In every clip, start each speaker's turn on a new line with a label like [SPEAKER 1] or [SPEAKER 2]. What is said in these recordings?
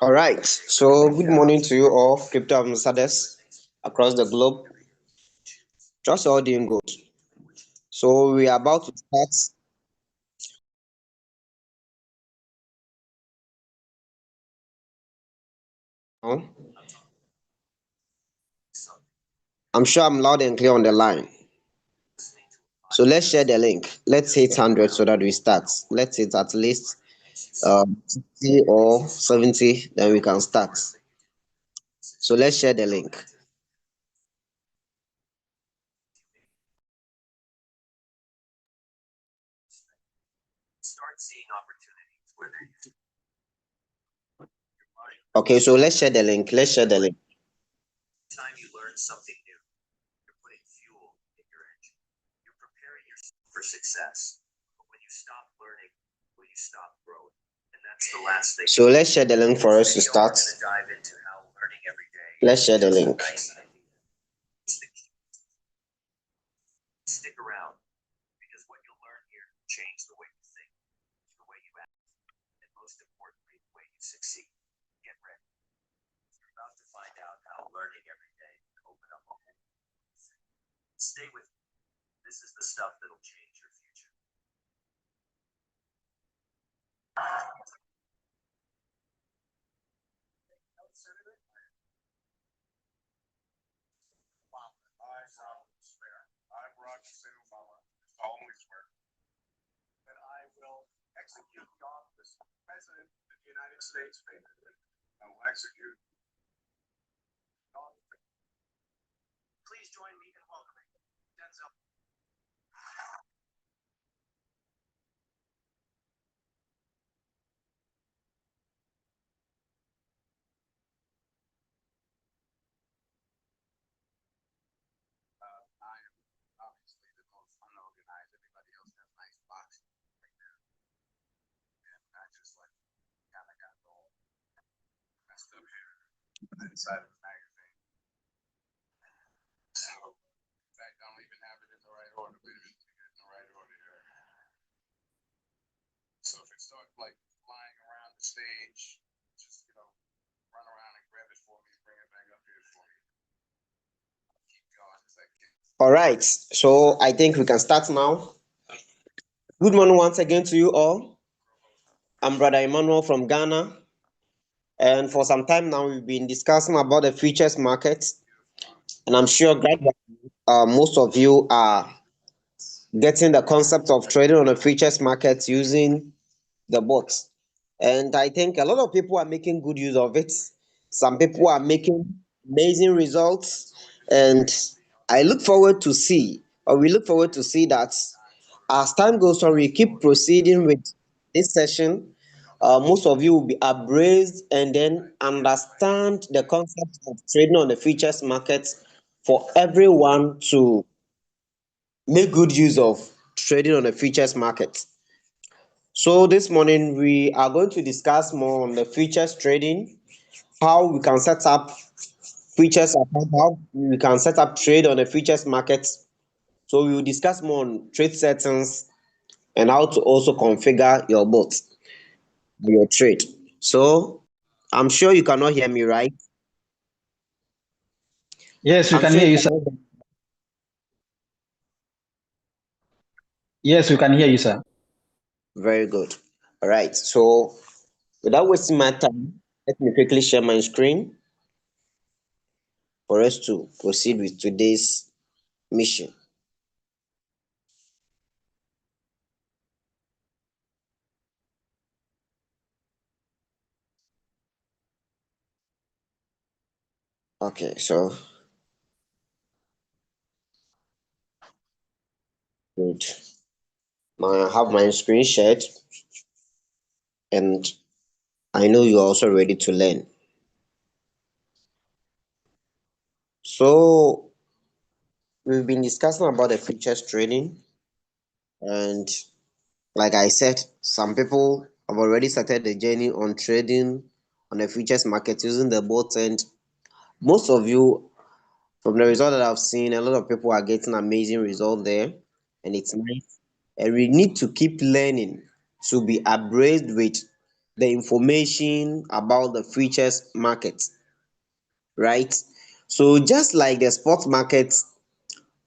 [SPEAKER 1] All right. So, good morning to you all, crypto ambassadors across the globe. Trust you're all doing good. So, we are about to start now. I'm sure I'm loud and clear on the line. So, let's share the link. Let's hit 100 so that we start. Let's hit at least 60 or 70, then we can start. So, let's share the link. Okay, so let's share the link. Let's share the link. So let's share the link for us to start. Let's share the link. All right, so I think we can start now. Good morning once again to you all. I'm Brother Emmanuel from Ghana, and for some time now we've been discussing about the futures market, and I'm sure gradually most of you are getting the concept of trading on the futures market using the bots. And I think a lot of people are making good use of it. Some people are making amazing results, and I look forward to see, or we look forward to see that as time goes on, we keep proceeding with this session. Most of you will be abreast and then understand the concept of trading on the futures market for everyone to make good use of trading on the futures market. So this morning we are going to discuss more on the futures trading, how we can set up futures account, how we can set up trade on the futures market. So we will discuss more on trade settings and how to also configure your bot, your trade. So I'm sure you cannot hear me, right?
[SPEAKER 2] Yes, we
[SPEAKER 1] I'm
[SPEAKER 2] can
[SPEAKER 1] sure
[SPEAKER 2] hear
[SPEAKER 1] you
[SPEAKER 2] you, sir.
[SPEAKER 1] cannot hear me.
[SPEAKER 2] Yes, we can hear you, sir.
[SPEAKER 1] Very good. All right. So without wasting my time, let me quickly share my screen for us to proceed with today's mission. Okay, so good. Now I have my screen shared, and I know you're also ready to learn. So we've been discussing about the futures trading, and like I said, some people have already started the journey on trading on the futures market using the bots, and most of you, from the result that I've seen, a lot of people are getting amazing results there, and it's nice. and we need to keep learning to be abreast with the information about the futures market, right? So just like the spot market,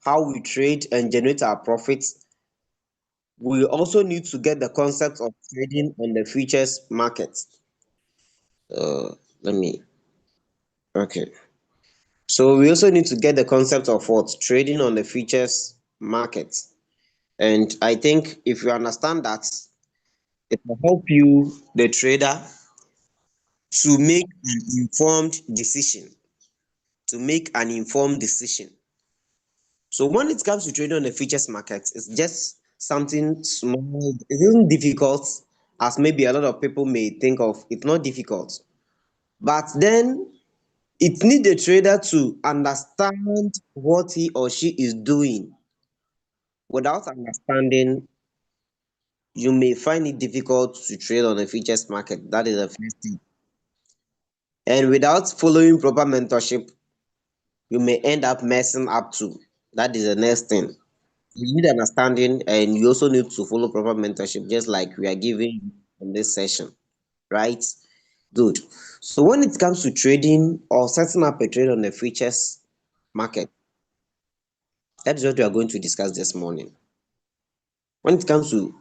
[SPEAKER 1] how we trade and generate our profits, we also need to get the concept of trading on the futures market. Let me, okay. So we also need to get the concept of what? Trading on the futures market. And I think if you understand that, it will help you, the trader, to make an informed decision. To make an informed decision. So when it comes to trading on the futures market, it's just something small. It isn't difficult as maybe a lot of people may think of. It's not difficult. But then it needs the trader to understand what he or she is doing. Without understanding, you may find it difficult to trade on the futures market. That is the first thing. And without following proper mentorship, you may end up messing up too. That is the next thing. You need understanding and you also need to follow proper mentorship, just like we are giving in this session, right? Good. So when it comes to trading or setting up a trade on the futures market, that is what we are going to discuss this morning. When it comes to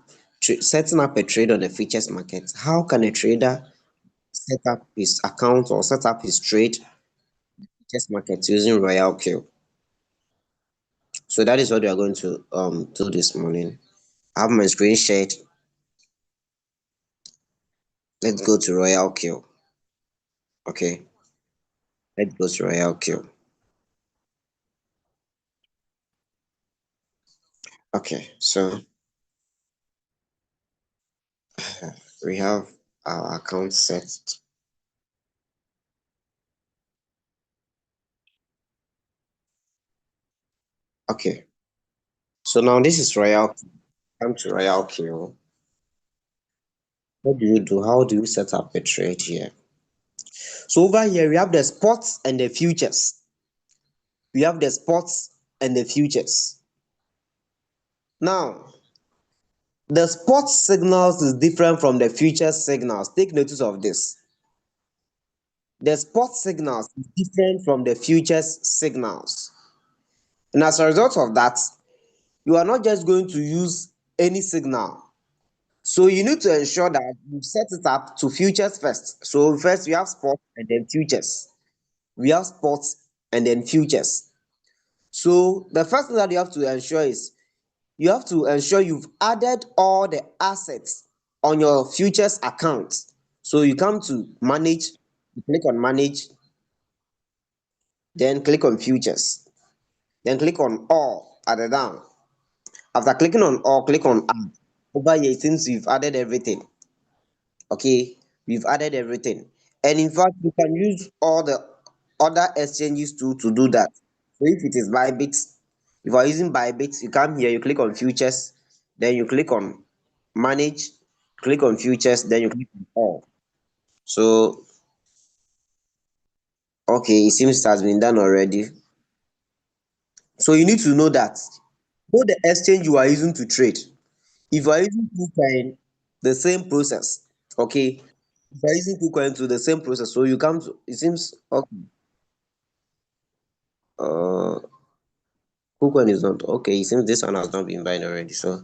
[SPEAKER 1] setting up a trade on the futures market, how can a trader set up his account or set up his trade futures market using Royal Q? So that is what we are going to do this morning. I have my screen shared. Let's go to Royal Q. Okay, let's go to Royal Q. Okay, so we have our account set. Okay, so now this is Royal Q. Come to Royal Q. What do you do? How do you set up a trade here? So over here we have the spots and the futures. We have the spots and the futures. Now, the spot signals is different from the future signals. Take notice of this. The spot signals is different from the futures signals. And as a result of that, you are not just going to use any signal. So you need to ensure that you set it up to futures first. So first we have spot and then futures. We have spots and then futures. So the first thing that you have to ensure is you have to ensure you've added all the assets on your futures account. So you come to manage, you click on manage, then click on futures, then click on all at the down. After clicking on all, click on add. Over here, since you've added everything, okay, we've added everything. And in fact, you can use all the other exchanges too to do that. So if it is Bybit, if you are using Bybit, you come here, you click on futures, then you click on manage, click on futures, then you click on all. So okay, it seems it has been done already. So you need to know the exchange you are using to trade. If you are using KuCoin, the same process. Okay. If you are using KuCoin to the same process, so you come to, it seems okay. Uh, KuCoin is not okay. It seems this one has not been buying already. So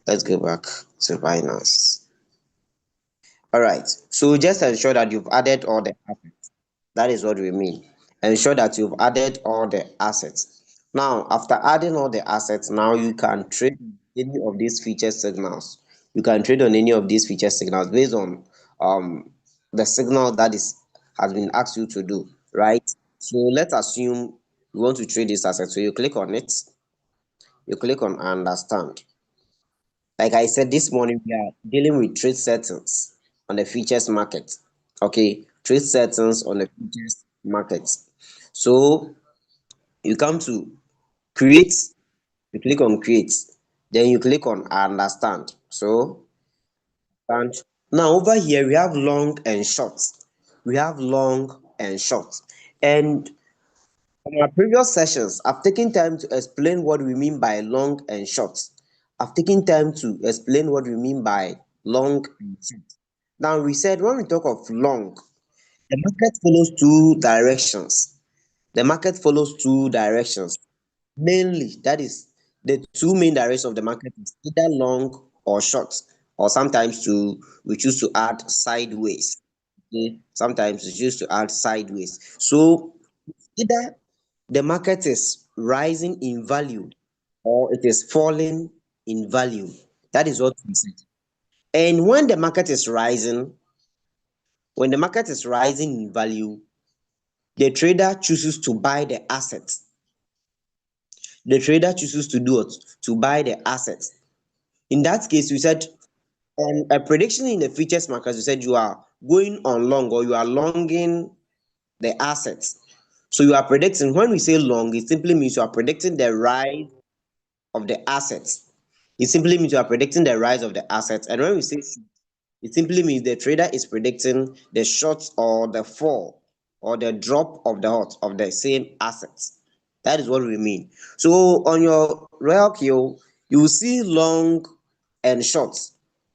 [SPEAKER 1] let's go back to Binance. All right. So just ensure that you've added all the assets. That is what we mean. Ensure that you've added all the assets. Now, after adding all the assets, now you can trade any of these feature signals. You can trade on any of these feature signals based on um the signal that is has been asked you to do, right? So let's assume you want to trade this asset. So you click on it, you click on understand. Like I said this morning, we are dealing with trade settings on the futures market. Okay, trade settings on the futures market. So you come to create, you click on create, then you click on understand. So and now over here we have long and short. We have long and short. And in our previous sessions, I've taken time to explain what we mean by long and short. I've taken time to explain what we mean by long and short. Now, we said when we talk of long, the market follows two directions. The market follows two directions. Mainly, that is the two main directions of the market is either long or short, or sometimes we choose to add sideways. Okay? Sometimes we choose to add sideways. So either the market is rising in value or it is falling in value. That is what we said. And when the market is rising in value, the trader chooses to buy the assets. The trader chooses to do what? To buy the assets. In that case, we said on a prediction in the futures market, we said you are going on long or you are longing the assets. So you are predicting, when we say long, it simply means you are predicting the rise of the assets. It simply means you are predicting the rise of the assets. And when we say it simply means the trader is predicting the short or the fall or the drop of the hot of the same assets. That is what we mean. So on your royal kill, you will see and short,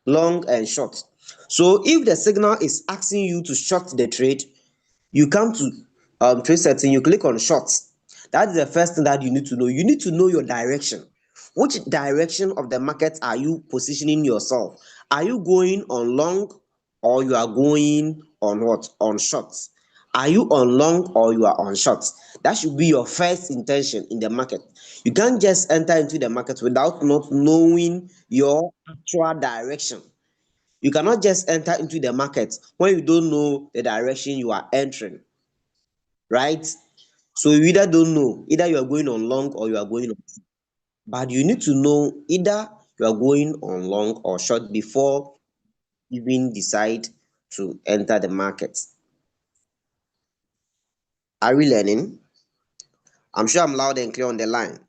[SPEAKER 1] long and short. So if the signal is asking you to short the trade, you come to trade setting, you click on short. That is the first thing that you need to know. You need to know your direction. Which direction of the market are you positioning yourself? Are you going on long or you are going on what? On short. Are you on long or you are on short? That should be your first intention in the market. You can't just enter into the market without not knowing your actual direction. You cannot just enter into the market when you don't know the direction you are entering, right? So you either don't know, either you are going on long or you are going on short. But you need to know either you are going on long or short before you even decide to enter the market. Are we learning? I'm sure I'm loud and clear on the line.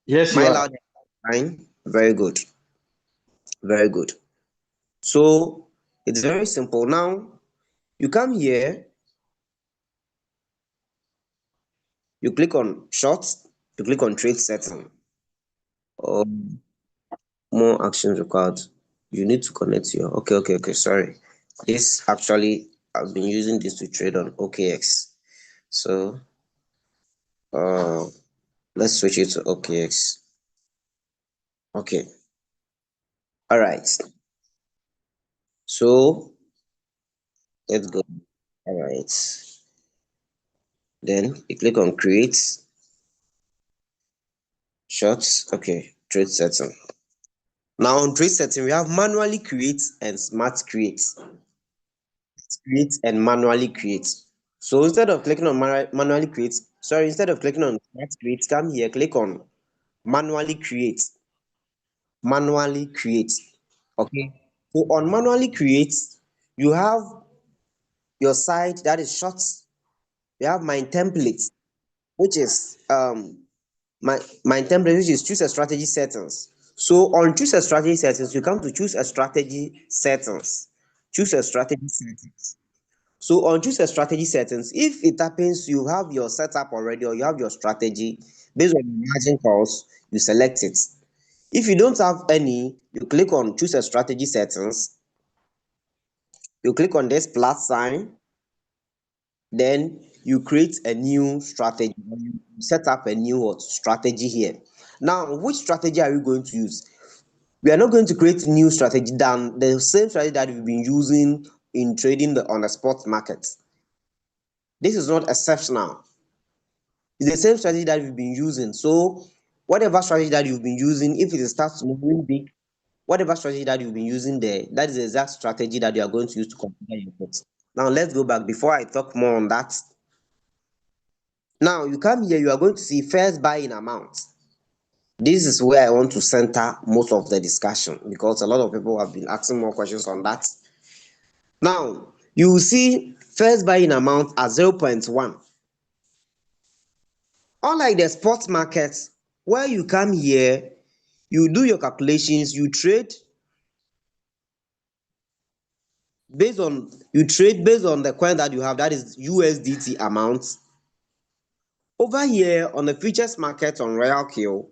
[SPEAKER 2] Yes,
[SPEAKER 1] Am
[SPEAKER 2] you
[SPEAKER 1] I
[SPEAKER 2] are.
[SPEAKER 1] loud and clear on the line? Very good. Very good. So it's very simple. Now you come here, you click on shorts, you click on trade setting. Um, More actions required. You need to connect your okay. Sorry. This actually I've been using this to trade on OKX. So uh let's switch it to OKX. Okay. All right. So let's go. All right. Then you click on create shorts. Okay. Trade setting. Now on trade setting, we have manually create and smart create. Create and manually create. So instead of clicking on manually create, sorry, instead of clicking on smart create, come here, click on manually create. Manually create. Okay. So on manually create, you have your site that is short. You have my template, which is my template, which is choose a strategy settings. So on choose a strategy settings, you come to choose a strategy settings. Choose a strategy settings. So on choose a strategy settings, if it happens you have your setup already or you have your strategy based on the margin calls, you select it. If you don't have any, you click on choose a strategy settings, you click on this plus sign, then you create a new strategy, you set up a new strategy here. Now, which strategy are you going to use? We are not going to create new strategy than the same strategy that we've been using in trading on the spot market. This is not exceptional. It's the same strategy that we've been using. So whatever strategy that you've been using, if it starts moving big, whatever strategy that you've been using there, that is the exact strategy that you are going to use to configure your put. Now let's go back before I talk more on that. Now you come here, you are going to see first buying amount. This is where I want to center most of the discussion because a lot of people have been asking more questions on that. Now you will see first buying amount at 0.1. Unlike the spot market, where you come here, you do your calculations, you trade based on the coin that you have, that is USDT amount. Over here on the futures market on Royal Kill,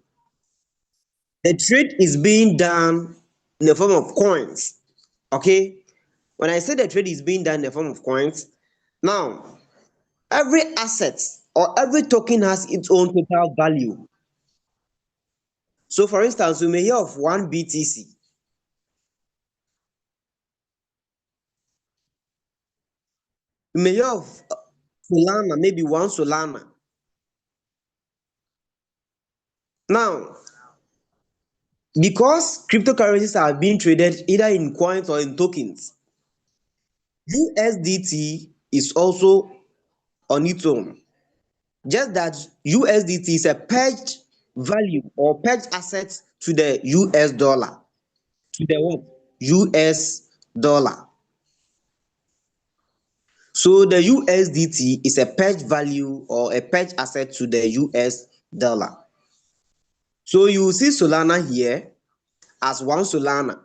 [SPEAKER 1] the trade is being done in the form of coins. Okay, when I say the trade is being done in the form of coins, now every asset or every token has its own total value. So for instance, we may hear of one BTC, we may hear of Solana, maybe one Solana. Now, because cryptocurrencies are being traded either in coins or in tokens, USDT is also on its own. Just that USDT is a pledged value or pledged asset to the US dollar. To the what? US dollar. So the USDT is a pledged value or a pledged asset to the US dollar. So you see Solana here as one Solana.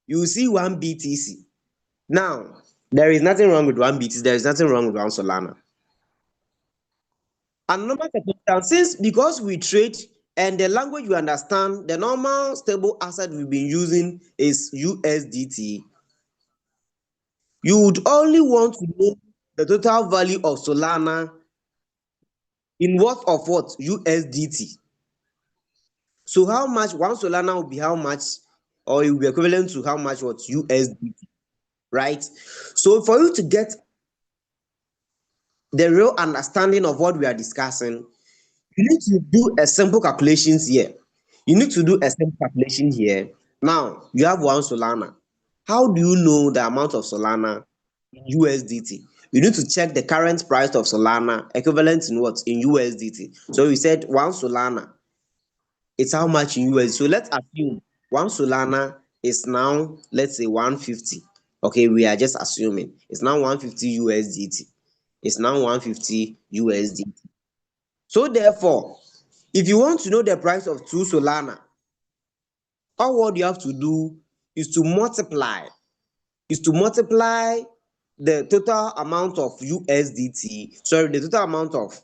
[SPEAKER 1] You see one BTC. Now, there is nothing wrong with one BTC, there is nothing wrong with one Solana. And normal circumstance, since because we trade and the language we understand, the normal stable asset we've been using is USDT, you would only want to know the total value of Solana in worth of what? USDT. So how much one Solana will be how much, or it will be equivalent to how much what? USDT, right? So for you to get the real understanding of what we are discussing, you need to do a simple calculations here. You need to do a simple calculation here. Now, you have one Solana. How do you know the amount of Solana in USDT? You need to check the current price of Solana equivalent in what? In USDT. So we said one Solana, it's how much in USD. So let's assume one Solana is now, let's say 150. Okay, we are just assuming it's now 150 USDT. It's now 150 USDT. So therefore, if you want to know the price of two Solana, all what you have to do is to multiply the total amount of USDT, sorry, the total amount of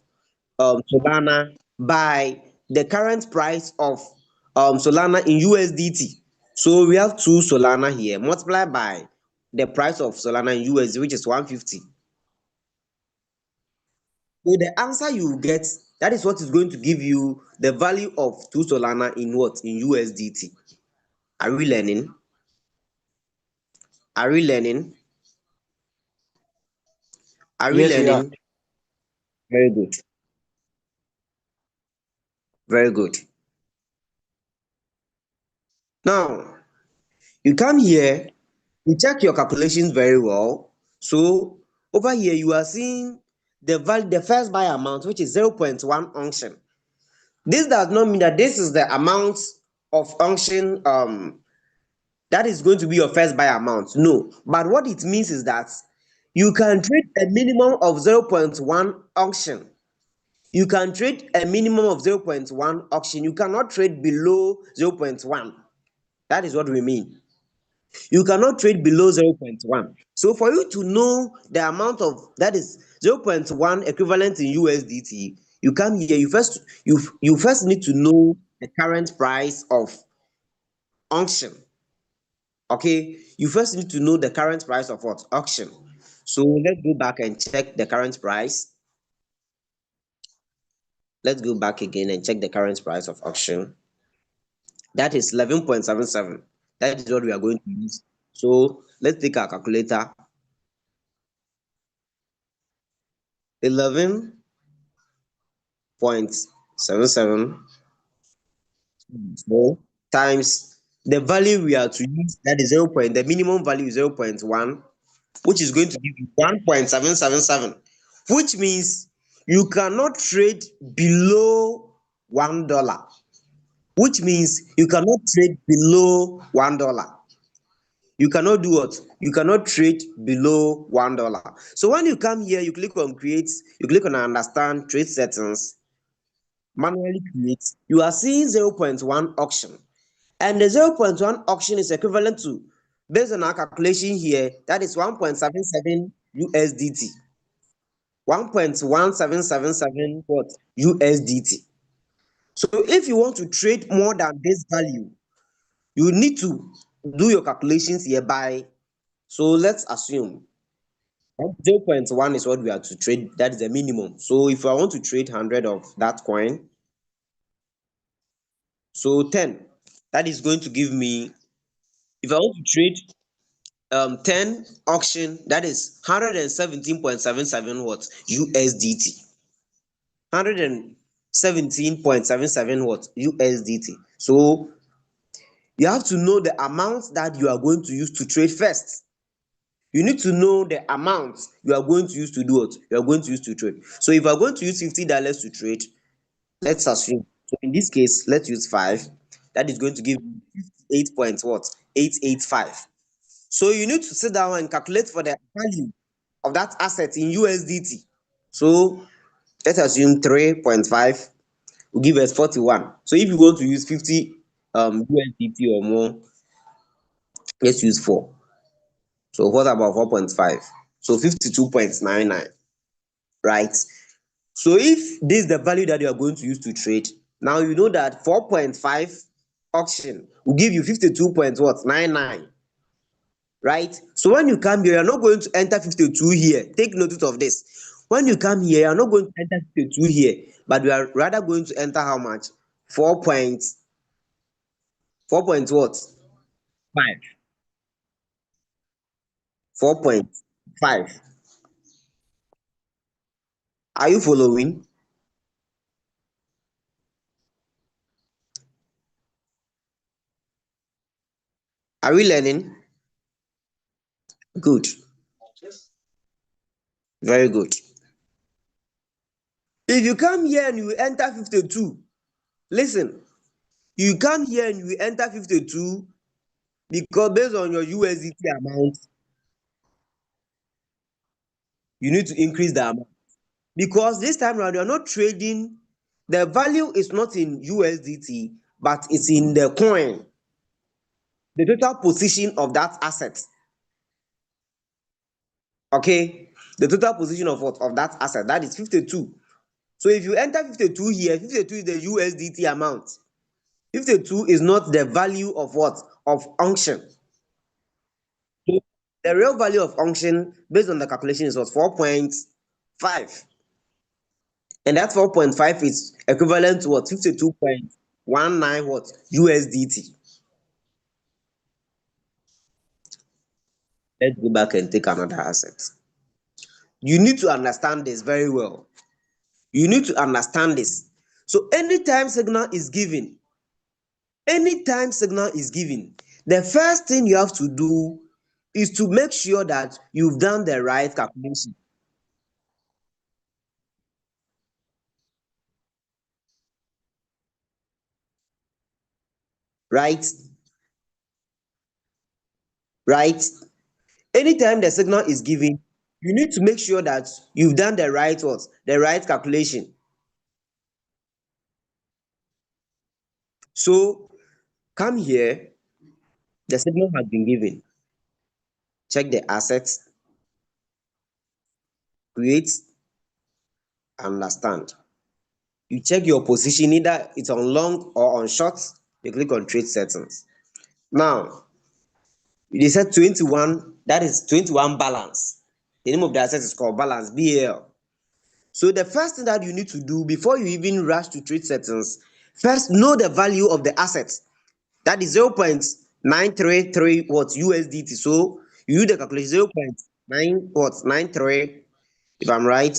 [SPEAKER 1] Solana by the current price of Solana in USDT. So we have two Solana here, multiply by the price of Solana in USD, which is 150. So the answer you get, that is what is going to give you the value of two Solana in what? In USDT. Are we learning? Are we learning? Are we
[SPEAKER 2] Yes, we are.
[SPEAKER 1] learning? Very good. Very good. Now, you come here, you check your calculations very well. So over here, you are seeing the value, the first buy amount, which is 0.1 unction. This does not mean that this is the amount of unction that is going to be your first buy amount. No, but what it means is that you can trade a minimum of 0.1 auction. You can trade a minimum of 0.1 auction. You cannot trade below 0.1. That is what we mean. You cannot trade below 0.1. So for you to know the amount of that is 0.1 equivalent in USDT, you come here, you first need to know the current price of auction. Okay, you first need to know the current price of what? Auction. So let's go back and check the current price. Let's go back again and check the current price of auction. That is 11.77. That is what we are going to use. So let's take our calculator. 11.77 times the value we are to use, that is 0. The minimum value is 0.1, which is going to give you 1.777, which means you cannot trade below $1, which means you cannot trade below $1. You cannot do what? You cannot trade below $1. So when you come here, you click on create, you click on understand trade settings, manually create, you are seeing 0.1 auction. And the 0.1 auction is equivalent to, based on our calculation here, that is 1.77 USDT. 1.1777 what? USDT. So if you want to trade more than this value, you need to do your calculations hereby. So let's assume 0.1 is what we are to trade, that is the minimum. So if I want to trade 100 of that coin, so 10, that is going to give me, if I want to trade 10 auction, that is 117.77 what USDT. 117.77 what USDT. So you have to know the amount that you are going to use to trade first. You need to know the amount you are going to use to do what you are going to use to trade. So if you are going to use $50 to trade, let's assume, so in this case, let's use 5. That is going to give 58 point what 885. So you need to sit down and calculate for the value of that asset in USDT. So let's assume 3.5 will give us 41. So if you want to use 50 USDT or more, let's use 4. So what about 4.5? So 52.99, right? So if this is the value that you are going to use to trade, now you know that 4.5 auction will give you 52.99, right? So when you come here, you're not going to enter 52 here. Take notice of this. When you come here, you're not going to enter 52 here, but you are rather going to enter how much? 4 point 4 point what? 5. 4.5. Are you following? Are we learning? Good. Very good. If you come here and you enter 52, listen, you come here and you enter 52 because based on your USDT amount, you need to increase the amount. Because this time around, you're not trading, the value is not in USDT, but it's in the coin, the total position of that asset. Okay? The total position of what? Of that asset. That is 52. So if you enter 52 here, 52 is the USDT amount. 52 is not the value of what? Of unction. So the real value of unction based on the calculation is what? 4.5. And that 4.5 is equivalent to what? 52.19 what? USDT. Let's go back and take another asset. You need to understand this very well. You need to understand this. So anytime signal is given, the first thing you have to do is to make sure that you've done the right calculation. Right? Right? Anytime the signal is given, you need to make sure that you've done the right what? The right calculation. So come here, the signal has been given. Check the assets, create, understand. You check your position, either it's on long or on short, you click on trade settings. Now, they said 21, that is 21 balance. The name of the asset is called balance, BAL. So the first thing that you need to do before you even rush to trade settings, first know the value of the asset. That is 0.933 what USDT. So you do the calculation 0.9 what 93, if I'm right,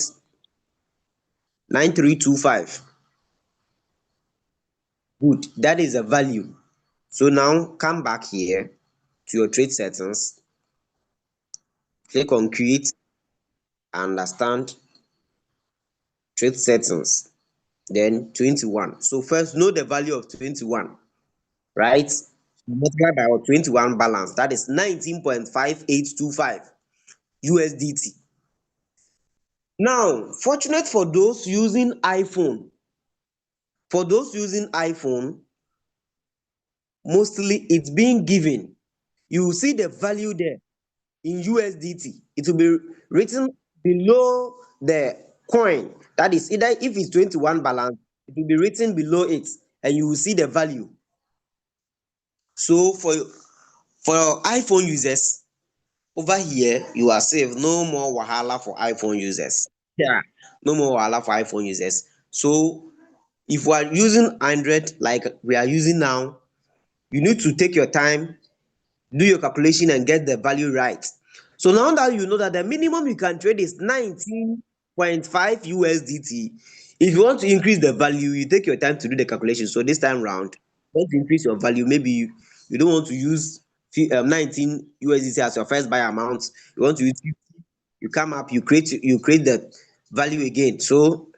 [SPEAKER 1] 9325. Good. That is a value. So now come back here to your trade settings, click on create, understand, trade settings, then 21. So first know the value of 21, right? Multiply by our 21 balance, that is 19.5825 USDT. Now, fortunate for those using iPhone, mostly it's being given. You will see the value there in USDT. It will be written below the coin. That is either if it's 21 balance, It will be written below it, and you will see the value. So for iPhone users, over here you are safe. No more wahala for iPhone users. Yeah, no more wahala for iPhone users. So if we are using Android like we are using now, you need to take your time, do your calculation and get the value right. So now that you know that the minimum you can trade is 19.5 USDT, if you want to increase the value, you take your time to do the calculation. So this time round, you want to increase your value, maybe you don't want to use 19 USDT as your first buy amount. You want to use 50, you come up, you create the value again. So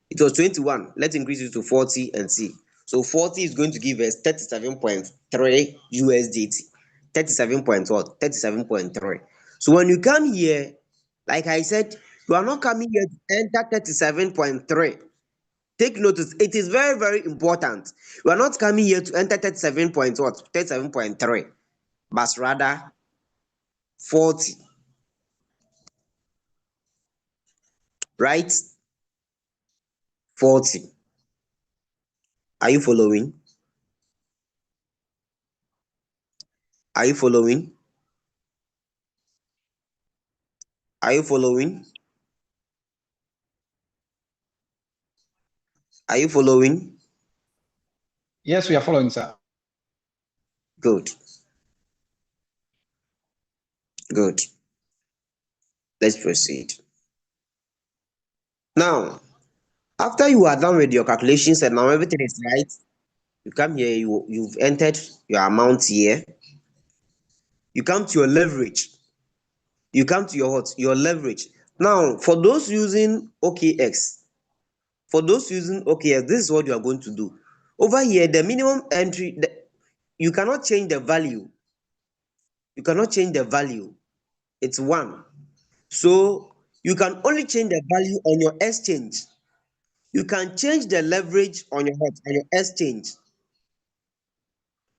[SPEAKER 1] it was 21. Let's increase it to 40 and see. So 40 is going to give us 37.3 USDT. 37 point what? 37.3. So when you come here, like I said, you are not coming here to enter 37.3. Take notice, it is very, very important. You are not coming here to enter 37 point what? 37.3, but rather 40, right? 40. Are you following? Are you following? Are you following? Are you following?
[SPEAKER 2] Yes, we are following, sir.
[SPEAKER 1] Good, good. Let's proceed. Now, after you are done with your calculations and now everything is right, you come here, you've entered your amount here. You come to your leverage. You come to your what? Your leverage. Now, for those using OKX, this is what you are going to do. Over here, the minimum entry, you cannot change the value. You cannot change the value. It's 1. So you can only change the value on your exchange. You can change the leverage on your what? On your exchange.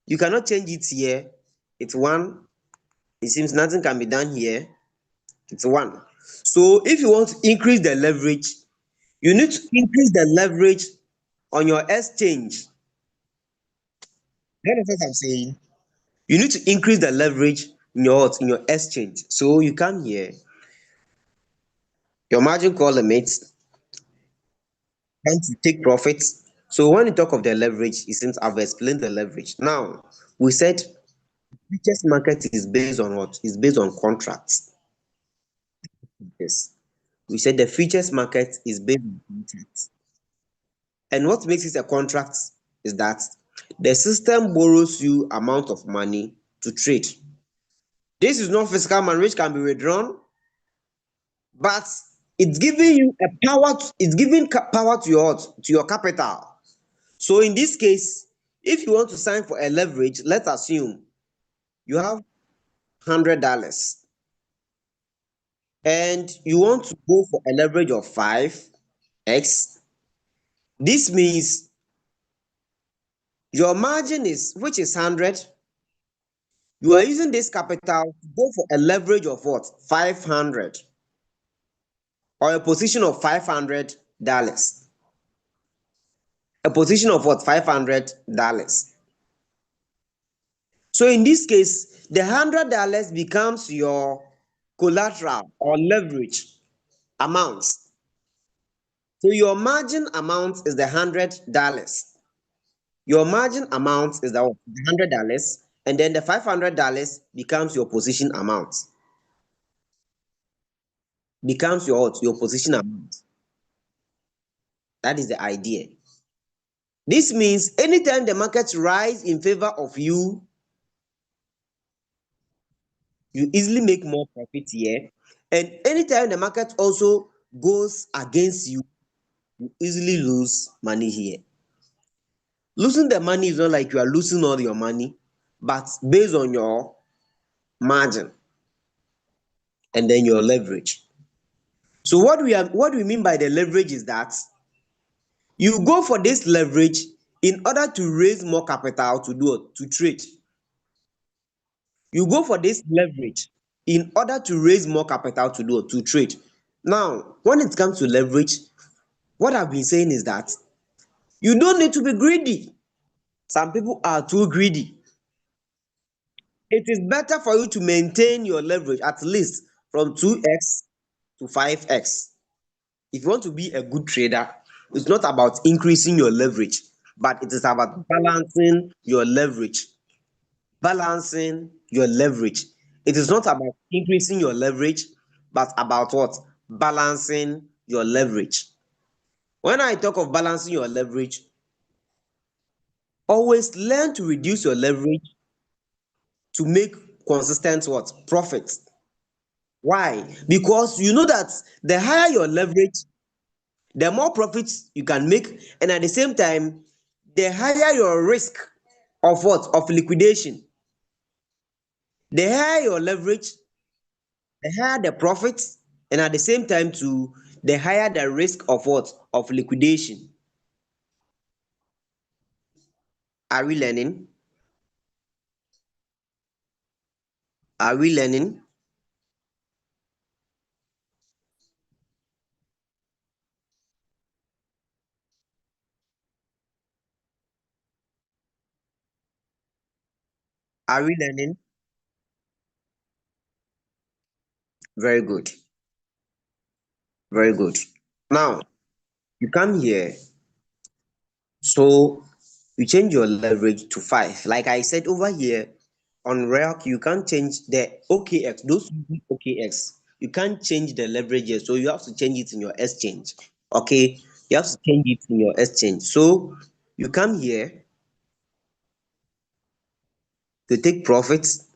[SPEAKER 1] You cannot change it here. It's 1. It seems nothing can be done here. It's 1. So if you want to increase the leverage, you need to increase the leverage on your exchange. You understand what I'm saying? You need to increase the leverage in your what? In your exchange. So you come here, your margin call limit, and to take profits. So when you talk of the leverage, it seems I've explained the leverage. Now we said futures market is based on what? It's based on contracts. Yes. We said the futures market is based on contracts. And what makes it a contract is that the system borrows you amount of money to trade. This is not physical money which can be withdrawn, but it's giving you a power. It's giving power to your capital. So in this case, if you want to sign for a leverage, let's assume you have $100 and you want to go for a leverage of 5x. This means your margin is which is 100. You are using this capital to go for a leverage of what? 500 or a position of $500. A position of what? $500. So in this case, the $100 becomes your collateral or leverage amount. So your margin amount is the $100. Your margin amount is the $100, and then the $500 becomes your position amount. Becomes your what? Your position amount. That is the idea. This means anytime the markets rise in favor of you, you easily make more profit here. And anytime the market also goes against you, you easily lose money here. Losing the money is not like you are losing all your money, but based on your margin and then your leverage. So what we mean by the leverage is that you go for this leverage in order to raise more capital to trade. You go for this leverage in order to raise more capital to trade. Now, when it comes to leverage, What I've been saying is that you don't need to be greedy. Some people are too greedy. It is better for you to maintain your leverage at least from 2x to 5x. If you want to be a good trader, it's not about increasing your leverage, but it is about balancing your leverage. Balancing your leverage. It is not about increasing your leverage, but about what? Balancing your leverage. When I talk of balancing your leverage, always learn to reduce your leverage to make consistent what? Profit. Why? Because you know that the higher your leverage, the more profits you can make, and at the same time, the higher your risk of what? Of liquidation. The higher your leverage, the higher the profits, and at the same time too, the higher the risk of what? Of liquidation. Are we learning? Are we learning? Are we learning? Very good. Very good. Now, you come here, so you change your leverage to 5. Like I said over here, on REAC, you can't change the OKX, those OKX. You can't change the leverage here, so you have to change it in your exchange. Okay, you have to change it in your exchange. So you come here to take profits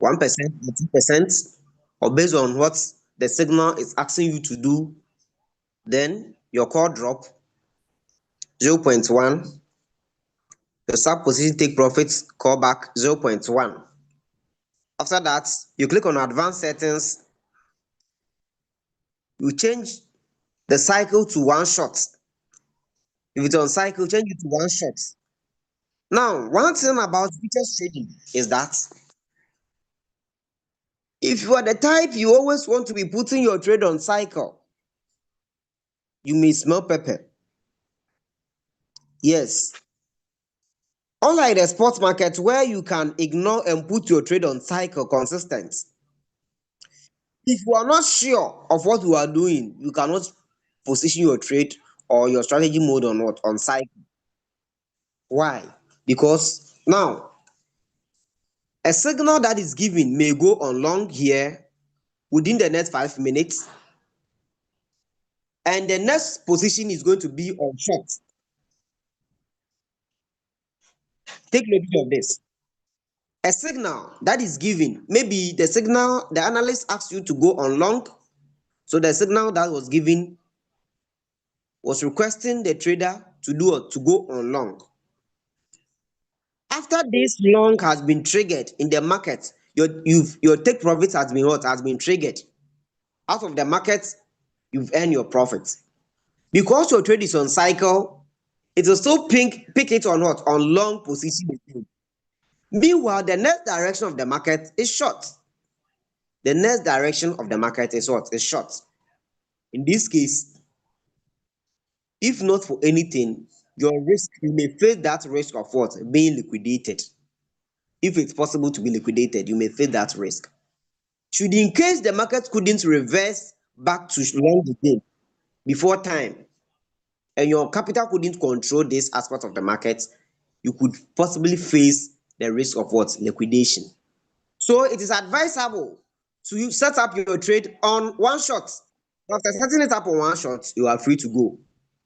[SPEAKER 1] 1% or 2%, or based on what the signal is asking you to do, then your call drop 0.1, your sub position take profits, call back 0.1. After that, you click on advanced settings, you change the cycle to one shot. If it's on cycle, change it to one shot. Now, one thing about futures trading is that if you are the type you always want to be putting your trade on cycle, you may smell pepper. Yes. Unlike the spot market where you can ignore and put your trade on cycle consistent. If you are not sure of what you are doing, you cannot position your trade or your strategy mode on what? On cycle. Why? Because now a signal that is given may go on long here within the next 5 minutes, and the next position is going to be on short. Take notice of this. A signal that is given, maybe the signal the analyst asked you to go on long, so the signal that was given was requesting the trader to do to go on long. After this long has been triggered in the market, your take profit has been what? Has been triggered. Out of the market, you've earned your profit. Because your trade is on cycle, it will still pick it on what? On long position again. Meanwhile, the next direction of the market is short. The next direction of the market is what? Is short. In this case, if not for anything, your risk, you may face that risk of what? Being liquidated. If it's possible to be liquidated, you may face that risk. Should in case the market couldn't reverse back to long again before time, and your capital couldn't control this aspect of the market, you could possibly face the risk of what? Liquidation. So it is advisable to set up your trade on one shot. After setting it up on one shot, you are free to go.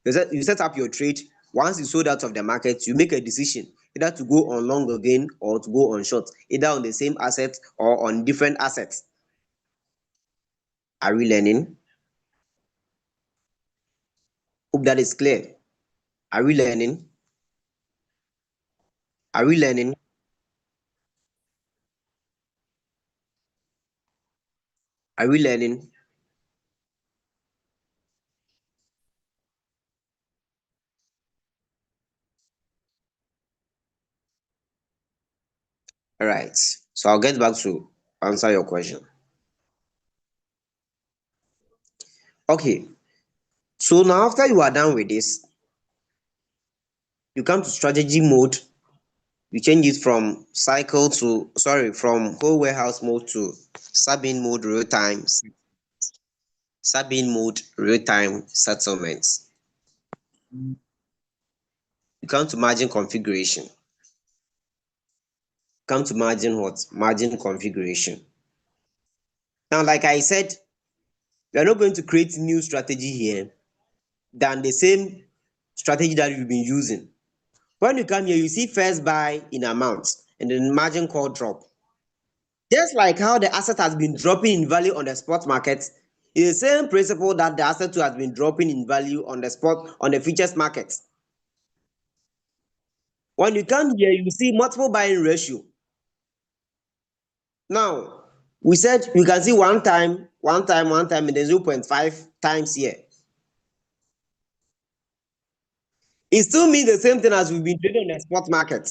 [SPEAKER 1] You set up your trade. Once you sold out of the market, you make a decision either to go on long again or to go on short, either on the same asset or on different assets. Are we learning? Hope that is clear. Are we learning? Are we learning? Are we learning? All right. So I'll get back to answer your question. Okay. So now after you are done with this, you come to strategy mode. You change it from from whole warehouse mode to sub-in mode real time settlements. You come to margin configuration. Come to margin what? Margin configuration. Now, like I said, we are not going to create new strategy here than the same strategy that you've been using. When you come here, you see first buy in amount and then margin call drop. Just like how the asset has been dropping in value on the spot market, it's the same principle that the asset too has been dropping in value on the futures market. When you come here, you see multiple buying ratio. Now, we said you can see one time, and then 0.5 times here. It still means the same thing as we've been trading on the spot market.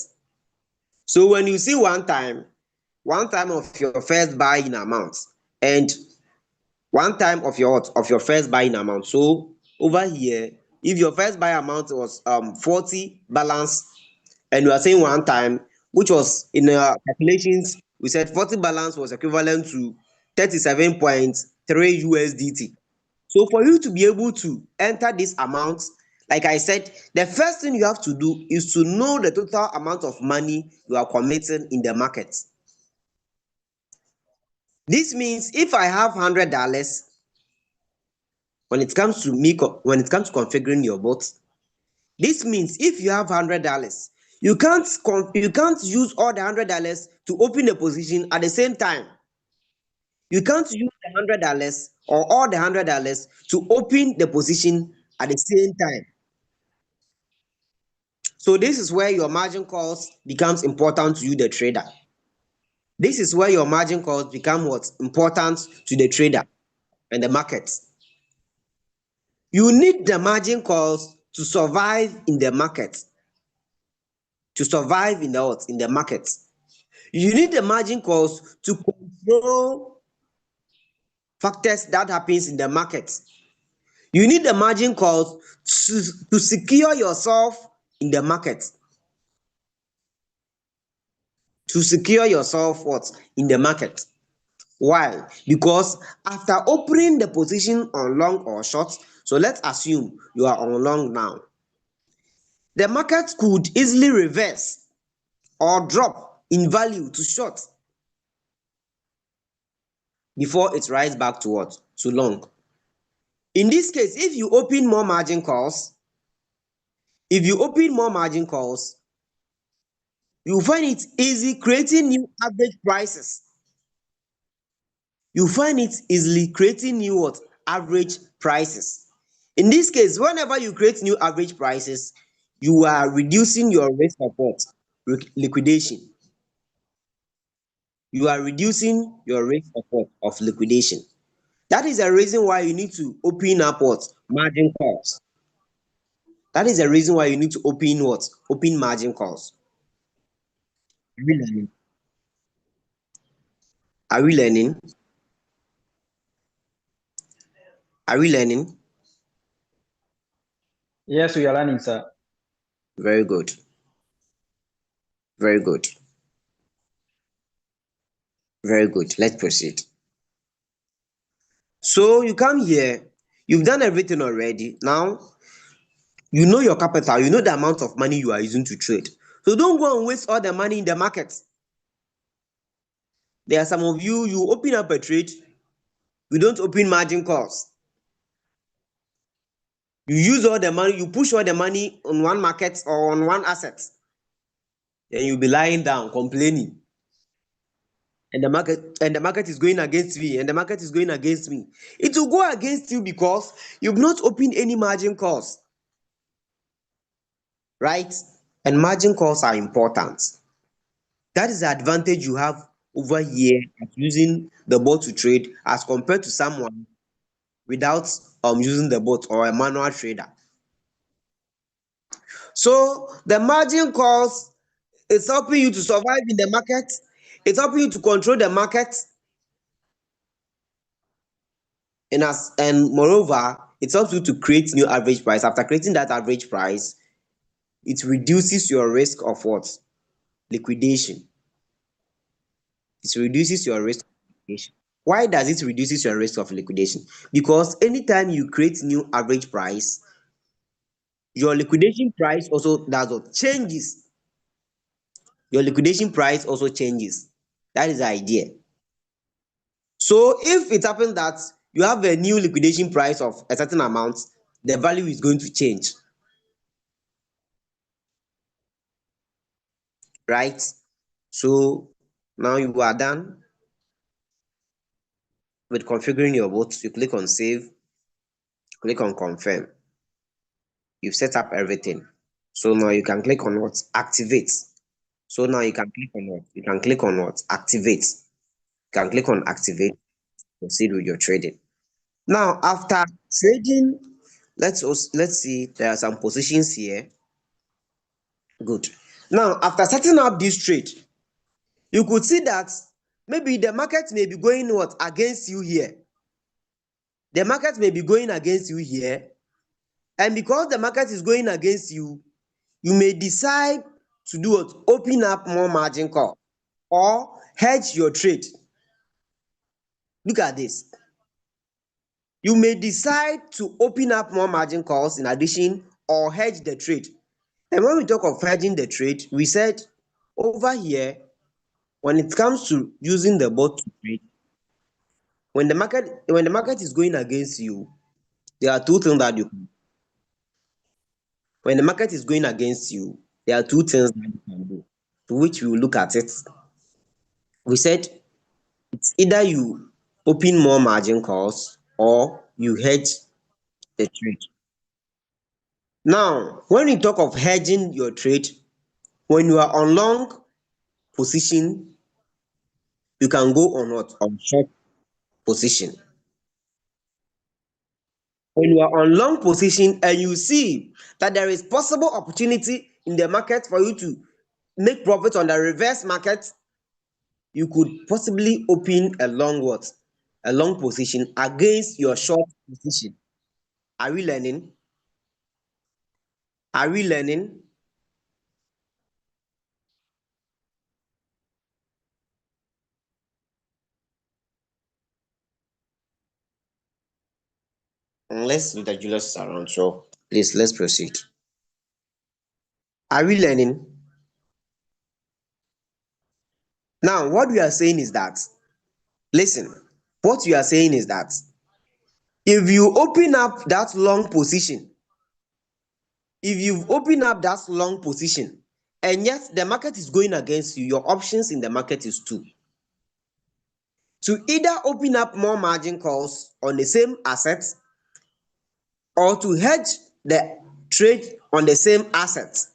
[SPEAKER 1] So when you see one time of your first buying amount and one time of your first buying amount. So over here, if your first buy amount was 40 balance and you are saying one time, which was in our calculations, we said 40 balance was equivalent to 37.3 USDT. So for you to be able to enter this amount, like I said, the first thing you have to do is to know the total amount of money you are committing in the market. This means if I have $100, when it comes to configuring your bot, this means if you have $100, you can't use all the $100 to open a position at the same time. You can't use the $100 or all the $100 to open the position at the same time. So this is where your margin calls becomes important to you, the trader. This is where your margin calls become what's important to the trader and the market. You need the margin calls to survive in the market. To survive in the market. You need the margin calls to control factors that happens in the market. You need the margin calls to secure yourself in the market. To secure yourself what? In the market. Why? Because after opening the position on long or short, so let's assume you are on long now. The market could easily reverse or drop in value to short before it rise back to what? To long. In this case, if you open more margin calls, you find it easy creating new average prices. You find it easily creating new what? Average prices. In this case, whenever you create new average prices, you are reducing your risk of what? Liquidation. You are reducing your risk of what? Of liquidation. That is the reason why you need to open up what? Margin calls. That is the reason why you need to open what? Open margin calls. Are we learning? Are we learning? Are we learning?
[SPEAKER 2] Yes, we are learning, sir.
[SPEAKER 1] Very good. Very good. Very good. Let's proceed. So you come here, you've done everything already. Now you know your capital, you know the amount of money you are using to trade. So don't go and waste all the money in the market. There are some of you, you open up a trade, you don't open margin calls. You use all the money, you push all the money on one market or on one asset. Then you'll be lying down complaining. And the market is going against me, and the market is going against me. It will go against you because you've not opened any margin calls. Right? And margin calls are important. That is the advantage you have over here at using the bot to trade as compared to someone without using the bot or a manual trader. So the margin calls is helping you to survive in the market. It's helping you to control the market. And moreover, it helps you to create new average price. After creating that average price, it reduces your risk of what? Liquidation. It reduces your risk of liquidation. Why does it reduces your risk of liquidation? Because anytime you create new average price, your liquidation price also does what? Changes. Your liquidation price also changes. That is the idea. So if it happens that you have a new liquidation price of a certain amount, the value is going to change, right? So now you are done with configuring your bot. You click on save, click on confirm. You've set up everything. So now you can click on what? Activate. So now you can click on what? You can click on what? Activate. You can click on activate, proceed with your trading. Now, after trading, let's see, there are some positions here. Good. Now, after setting up this trade, you could see that maybe the market may be going what? Against you here. The market may be going against you here. And because the market is going against you, you may decide to do what? Open up more margin call or hedge your trade. Look at this. You may decide to open up more margin calls in addition or hedge the trade. And when we talk of hedging the trade, we said over here, when it comes to using the bot to trade, when the market is going against you, there are two things that you can. When the market is going against you, there are two things that you can do, to which we will look at it. We said it's either you open more margin calls or you hedge the trade. Now, when we talk of hedging your trade, when you are on long position, you can go on what? On short position. When you are on long position and you see that there is possible opportunity in the market for you to make profit on the reverse market, you could possibly open a long what? A long position against your short position. Are we learning? Are we learning? Unless Mr. Julius is around, so please let's proceed. Are we learning? Now, what we are saying is that, listen, what we are saying is that if you open up that long position, if you've opened up that long position and yet the market is going against you, your options in the market is two. To either open up more margin calls on the same assets or to hedge the trade on the same assets.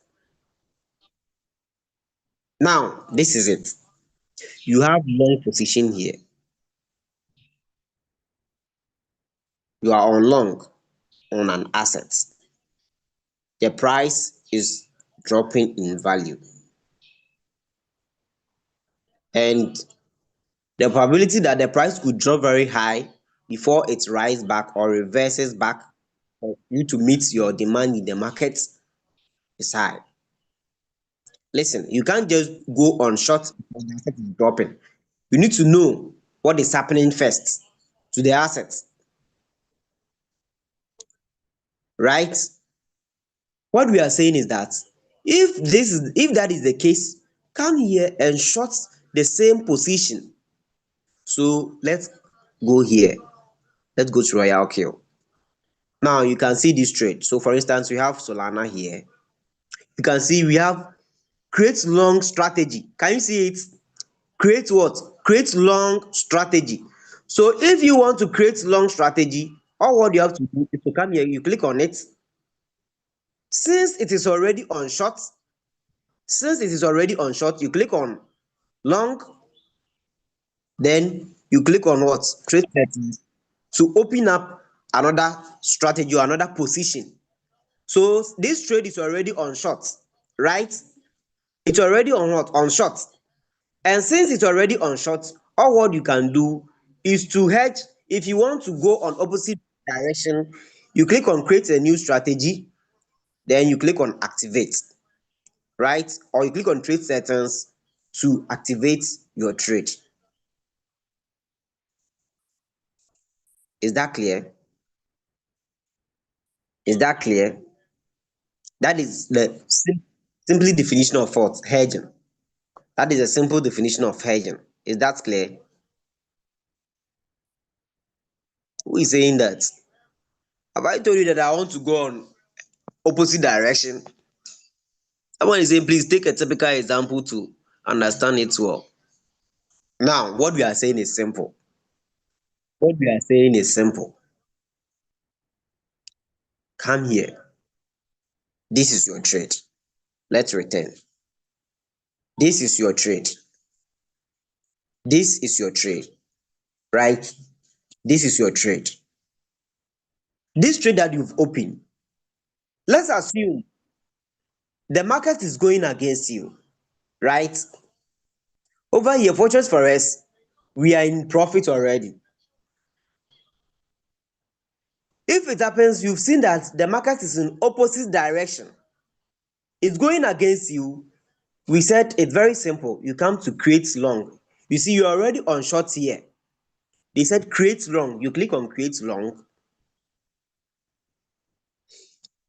[SPEAKER 1] Now, this is it. You have long position here. You are on long on an asset. The price is dropping in value. And the probability that the price could drop very high before it rises back or reverses back for you to meet your demand in the market is high. Listen, you can't just go on short because the asset is dropping. You need to know what is happening first to the assets, right? What we are saying is that if that is the case, come here and short the same position. So let's go here. Let's go to Royal Kill. Now you can see this trade. So for instance, we have Solana here. You can see we have create long strategy. Can you see it? Create what? Create long strategy. So if you want to create long strategy, all what you have to do is to come here, you click on it. Since it is already on short, you click on long, then you click on what? Trade settings to open up another strategy or another position. So this trade is already on short, right? It's already on what? On short. And since it's already on short, all what you can do is to hedge. If you want to go on opposite direction, You click on create a new strategy, then you click on activate, right? Or you click on trade settings to activate your trade. Is that clear? Is that clear? That is the simply definition of what? Hedging. That is a simple definition of hedging. Is that clear? Who is saying that? Have I told you that I want to go on opposite direction? Someone is saying, please take a typical example to understand it well. Now, what we are saying is simple. What we are saying is simple. Come here. This is your trade. Let's return. This is your trade. This is your trade, right? This is your trade. This trade that you've opened, let's assume the market is going against you, right? Over here, fortunate for us, we are in profit already. If it happens, you've seen that the market is in opposite direction, it's going against you. We said it's very simple. You come to create long. You see, you're already on short here. They said create long. You click on create long.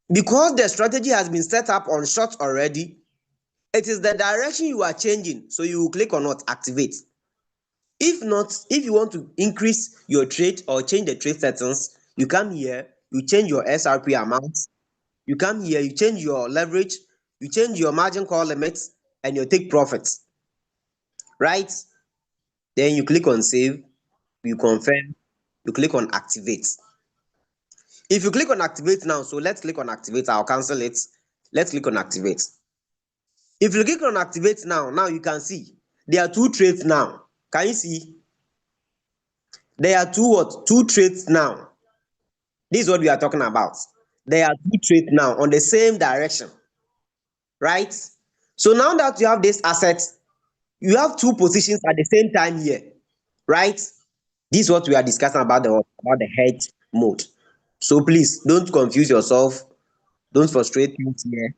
[SPEAKER 1] Because the strategy has been set up on short already, it is the direction you are changing. So you will click on what? Activate. If not, if you want to increase your trade or change the trade settings, you come here, you change your SRP amount. You come here, you change your leverage, you change your margin call limits, and you take profits, right? Then you click on save, you confirm, you click on activate. If you click on activate now, so let's click on activate, I'll cancel it. Let's click on activate. If you click on activate now you can see there are two trades now. Can you see? There are two what? Two trades now. This is what we are talking about. There are two trades now on the same direction, right? So now that you have this asset, you have two positions at the same time here, right? This is what we are discussing about the hedge mode. So please don't confuse yourself, don't frustrate you here.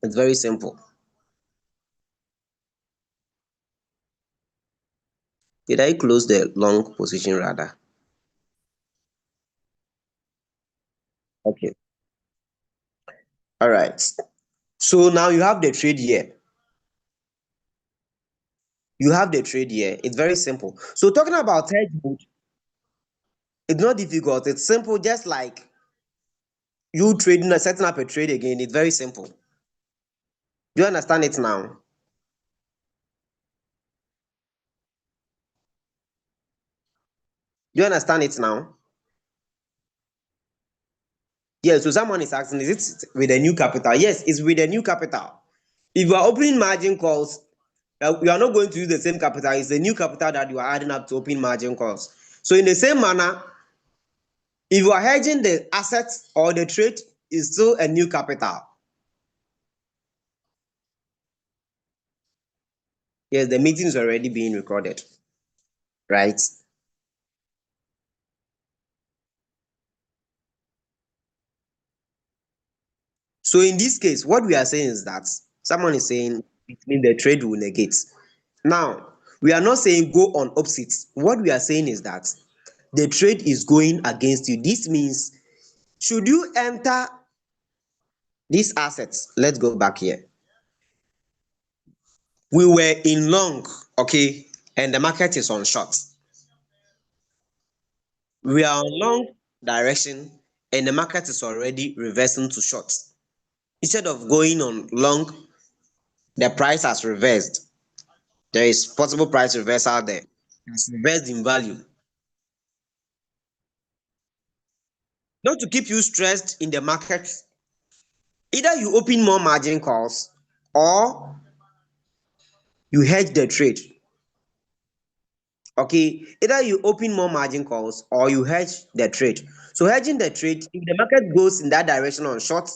[SPEAKER 1] It's very simple. Did I close the long position rather? Okay. All right. So now you have the trade here. You have the trade here. It's very simple. So talking about hedge mode, it's not difficult. It's simple, just like you trading or setting up a trade again. It's very simple. Do you understand it now? Do you understand it now? Yes. So someone is asking, is it with a new capital? Yes, it's with a new capital. If you are opening margin calls, you are not going to use the same capital. It's the new capital that you are adding up to open margin calls. So in the same manner, if you are hedging the assets or the trade, is still a new capital. Yes, the meeting is already being recorded, right? So in this case, what we are saying is that someone is saying it means the trade will negate. Now, we are not saying go on opposites. What we are saying is that the trade is going against you. This means, should you enter these assets? Let's go back here. We were in long, okay, and the market is on short. We are on long direction and the market is already reversing to short. Instead of going on long, the price has reversed. There is possible price reversal there. It's reversed in value. Not to keep you stressed in the market, either you open more margin calls or you hedge the trade. Okay, either you open more margin calls or you hedge the trade. So hedging the trade, if the market goes in that direction on short,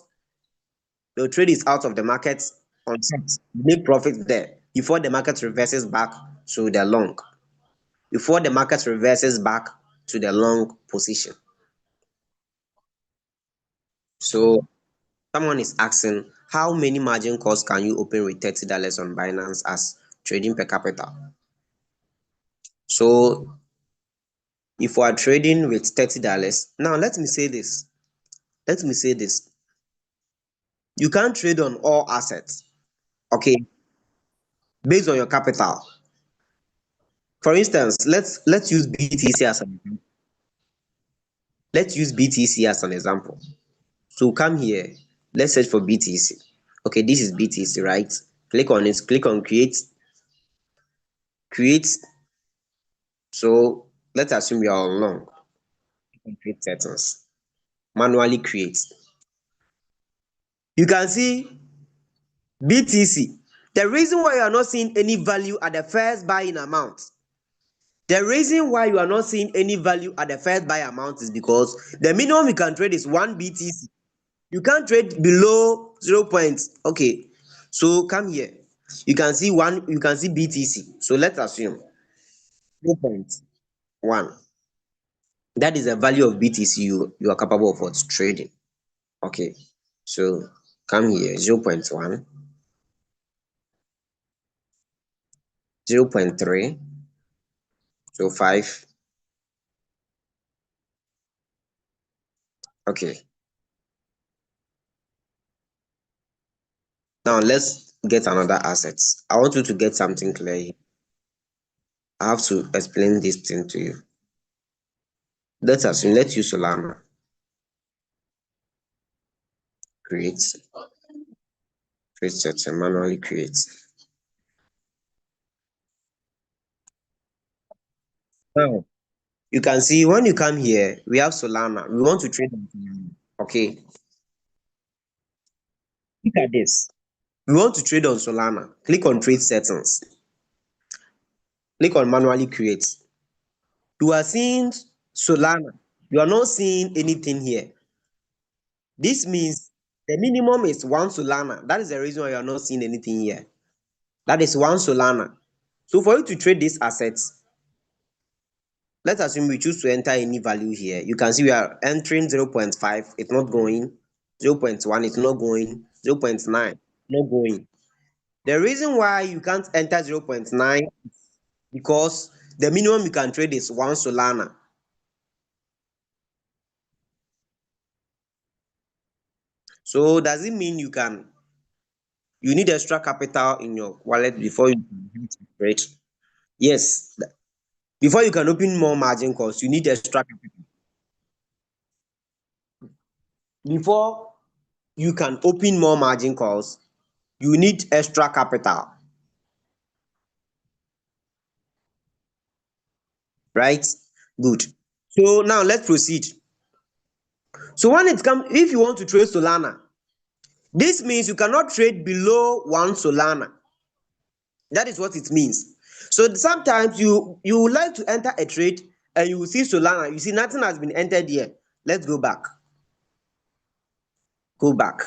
[SPEAKER 1] the trade is out of the market on short. You make profit there before the market reverses back to the long. Before the market reverses back to the long position. So someone is asking, how many margin calls can you open with $30 on Binance as trading per capital? So if we are trading with $30, now let me say this. Let me say this. You can't trade on all assets, okay, based on your capital. For instance, let's use BTC as an let's use BTC as an example. So come here, let's search for BTC. Okay, this is BTC, right? Click on it, click on create. So let's assume you are on long. Create settings, manually create. You can see BTC. The reason why you are not seeing any value at the first buying amount, the reason why you are not seeing any value at the first buy amount is because the minimum you can trade is 1 BTC. You can't trade below 0. Okay, so come here. You can see BTC. So let's assume 0.1. That is the value of BTC you are capable of what trading. Okay, so come here 0.1, 0.3, so 5. Okay, now let's get another asset. I want you to get something clear here. I have to explain this thing to you. Let's use Solana. Create, create setting, manually create. Now you can see when you come here, we have Solana. We want to trade on Solana. Okay, look at this. We want to trade on Solana. Click on trade settings. Click on manually create. You are seeing Solana. You are not seeing anything here. This means the minimum is 1 Solana. That is the reason why you are not seeing anything here. That is 1 Solana. So for you to trade these assets, let's assume we choose to enter any value here. You can see we are entering 0.5, it's not going. 0.1, it's not going. 0.9, not going. The reason why you can't enter 0.9 because the minimum you can trade is 1 Solana. So does it mean you need extra capital in your wallet before you can trade? Yes. Before you can open more margin calls, you need extra capital. Before you can open more margin calls, you need extra capital, right? Good. So now let's proceed. So when it comes, if you want to trade Solana, this means you cannot trade below 1 Solana. That is what it means. So sometimes you would like to enter a trade and you will see Solana. You see nothing has been entered here. Let's go back. Go back.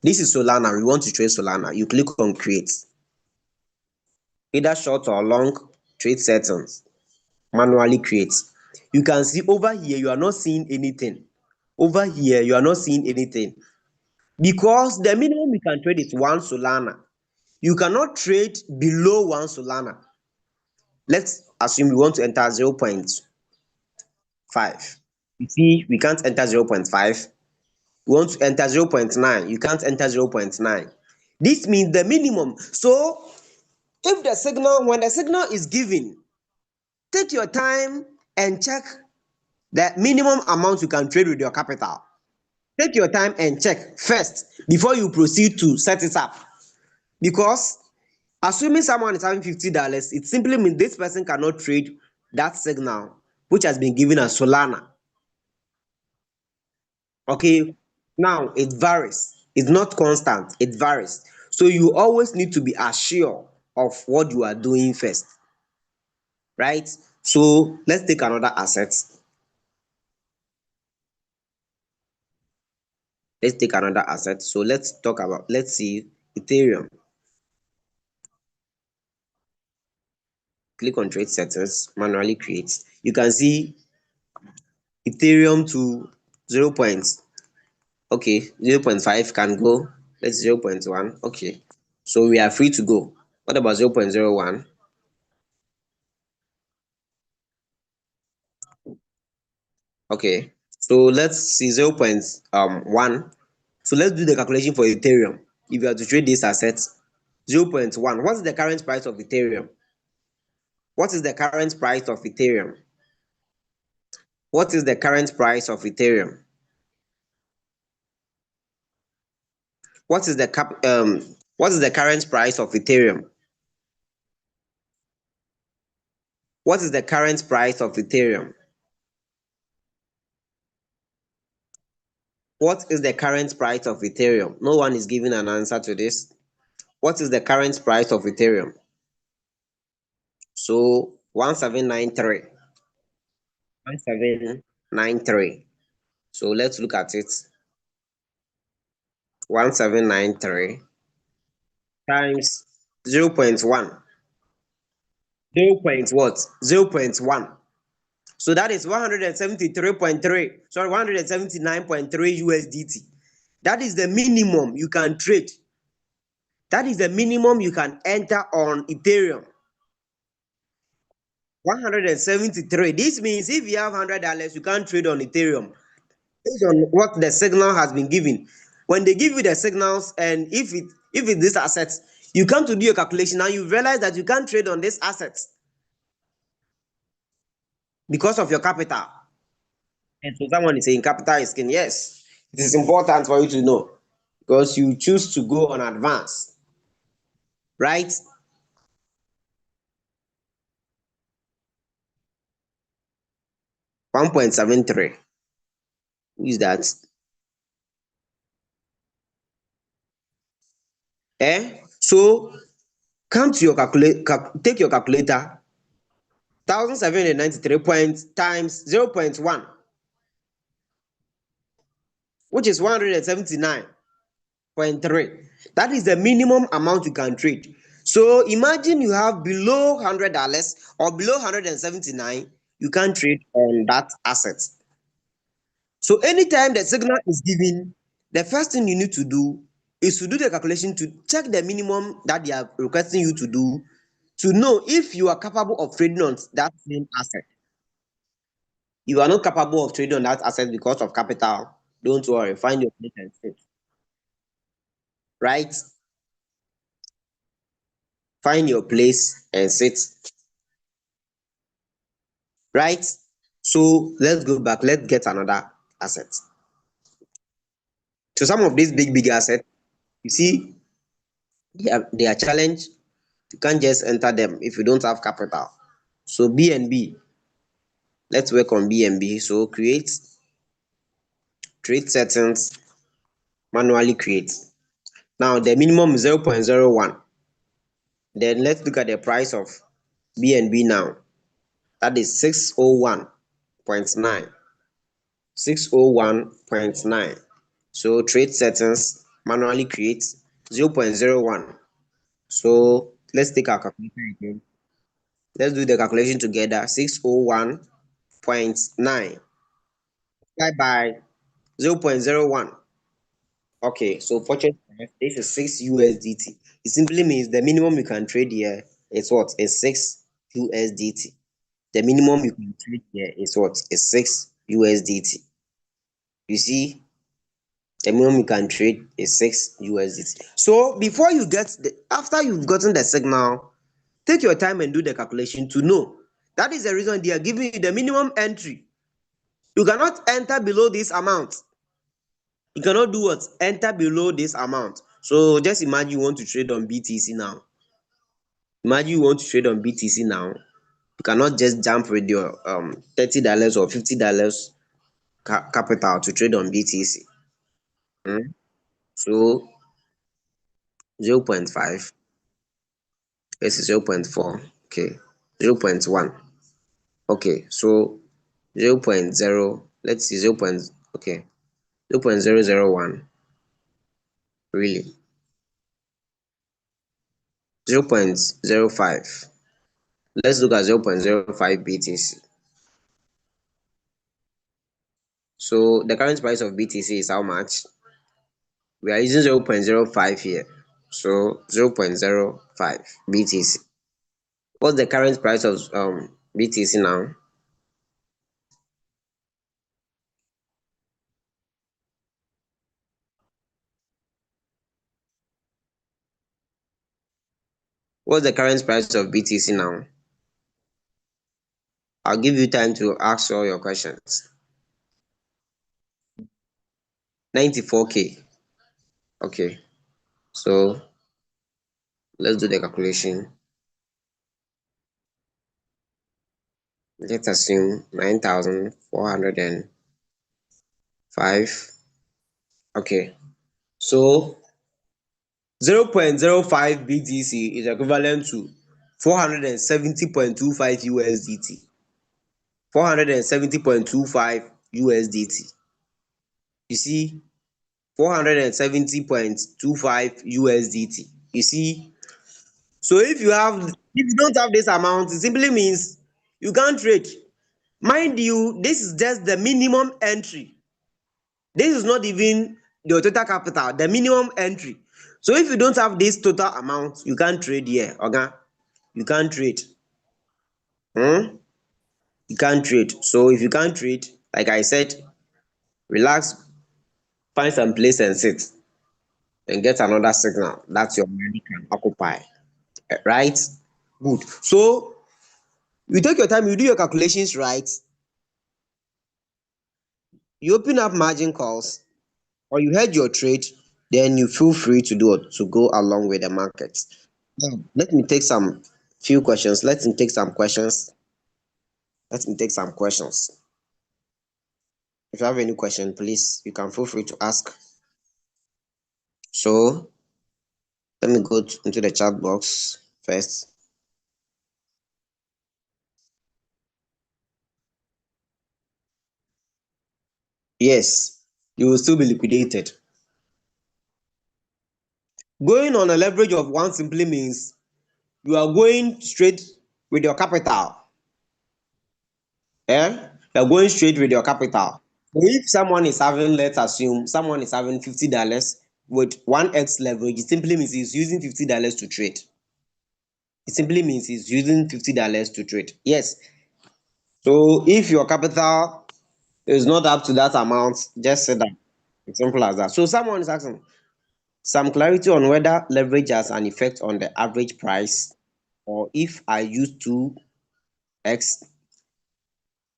[SPEAKER 1] This is Solana. We want to trade Solana. You click on create. Either short or long, trade settings, manually create. You can see over here you are not seeing anything. Over here you are not seeing anything because the minimum you can trade is 1 Solana. You cannot trade below 1 Solana. Let's assume we want to enter 0.5. You see, we can't enter 0.5. We want to enter 0.9. You can't enter 0.9. This means the minimum. So if the signal, when the signal is given, take your time and check the minimum amount you can trade with your capital. Take your time and check first before you proceed to set it up. Because assuming someone is having $50, it simply means this person cannot trade that signal which has been given as Solana. Okay, now it varies. It's not constant, it varies. So you always need to be assured of what you are doing first, right? So let's take another asset. Let's take another asset. So let's see Ethereum. Click on trade settings, manually create. You can see Ethereum to 0. Okay, 0.5 can go. Let's 0.1. Okay. So we are free to go. What about 0.01? Okay. So let's see 0.1. So let's do the calculation for Ethereum. If you are to trade this asset, 0.1. What is the current price of Ethereum? What is the current price of Ethereum? What is the current price of Ethereum? What is the what is the current price of Ethereum? What is the current price of Ethereum? What is the current price of Ethereum? No one is giving an answer to this. What is the current price of Ethereum? So 1793. 1793. So let's look at it. 1793 times 0.1. 0. What? 0.1. So that is 173.3. Sorry, 179.3 USDT. That is the minimum you can trade. That is the minimum you can enter on Ethereum. 173. This means if you have $100, you can't trade on Ethereum based on what the signal has been given. When they give you the signals, and if it this assets, you come to do your calculation and you realize that you can't trade on this assets because of your capital. And so someone is saying capital is king. Yes, it is important for you to know because you choose to go on advance, right? 1.73. Who is that? So come to your take your calculator. 1793 points times 0.1, which is 179.3. That is the minimum amount you can trade. So imagine you have below $100 or below 179, you can't trade on that asset. So anytime the signal is given, the first thing you need to do is to do the calculation to check the minimum that they are requesting you to do to know if you are capable of trading on that same asset. You are not capable of trading on that asset because of capital. Don't worry, find your place and sit. Right? Find your place and sit. Right? So let's go back. Let's get another asset. So some of these big assets, you see, they are challenged. You can't just enter them if you don't have capital. So BNB, let's work on BNB. So create trade settings, manually create. Now the minimum is 0.01. Then let's look at the price of BNB now. That is 601.9. 601.9. So trade settings, manually create 0.01. So let's take our calculator again. Let's do the calculation together. 601.9 divided by 0.01. Okay, so purchase price, this is 6 USDT. It simply means the minimum you can trade here is what? Is 6 USDT. The minimum you can trade here is what? Is 6 USDT. You see, the minimum you can trade is 6 USDT. So before you after you've gotten the signal, take your time and do the calculation to know. That is the reason they are giving you the minimum entry. You cannot enter below this amount. You cannot do what? Enter below this amount. So just imagine you want to trade on BTC now. Imagine you want to trade on BTC now. You cannot just jump with your $30 or $50 capital to trade on BTC. So 0.5, this is 0.4, okay, 0.1, okay, so 0.0, let's see, 0. Okay, 0.001, really, 0.05. Let's look at 0.05 BTC. So the current price of BTC is how much? We are using 0.05 here. So 0.05 BTC. What's the current price of BTC now? What's the current price of BTC now? I'll give you time to ask all your questions. 94K. Okay. So let's do the calculation. Let's assume 9,405. Okay. So 0.05 BTC is equivalent to 470.25 USDT. 470.25 USDT. You see, 470.25 USDT. You see, so if you don't have this amount, it simply means you can't trade. Mind you, this is just the minimum entry. This is not even your total capital, the minimum entry. So if you don't have this total amount, you can't trade here, okay? You can't trade. Hmm? You can't trade. So if you can't trade, like I said, relax, find some place and sit and get another signal that your money can occupy. Right? Good. So you take your time, you do your calculations right, you open up margin calls or you hedge your trade, then you feel free to do it to go along with the market. Now, let me take some few questions. Let me take some questions. Let me take some questions. If you have any question, please you can feel free to ask. So let me go into the chat box first. Yes, you will still be liquidated. Going on a leverage of one simply means you are going straight with your capital. You are going straight with your capital. So if someone is having, let's assume someone is having $50 with 1x leverage, it simply means he's using $50 to trade. It simply means he's using $50 to trade. Yes. So if your capital is not up to that amount, just say that. It's simple as that. So someone is asking some clarity on whether leverage has an effect on the average price, or if I use 2x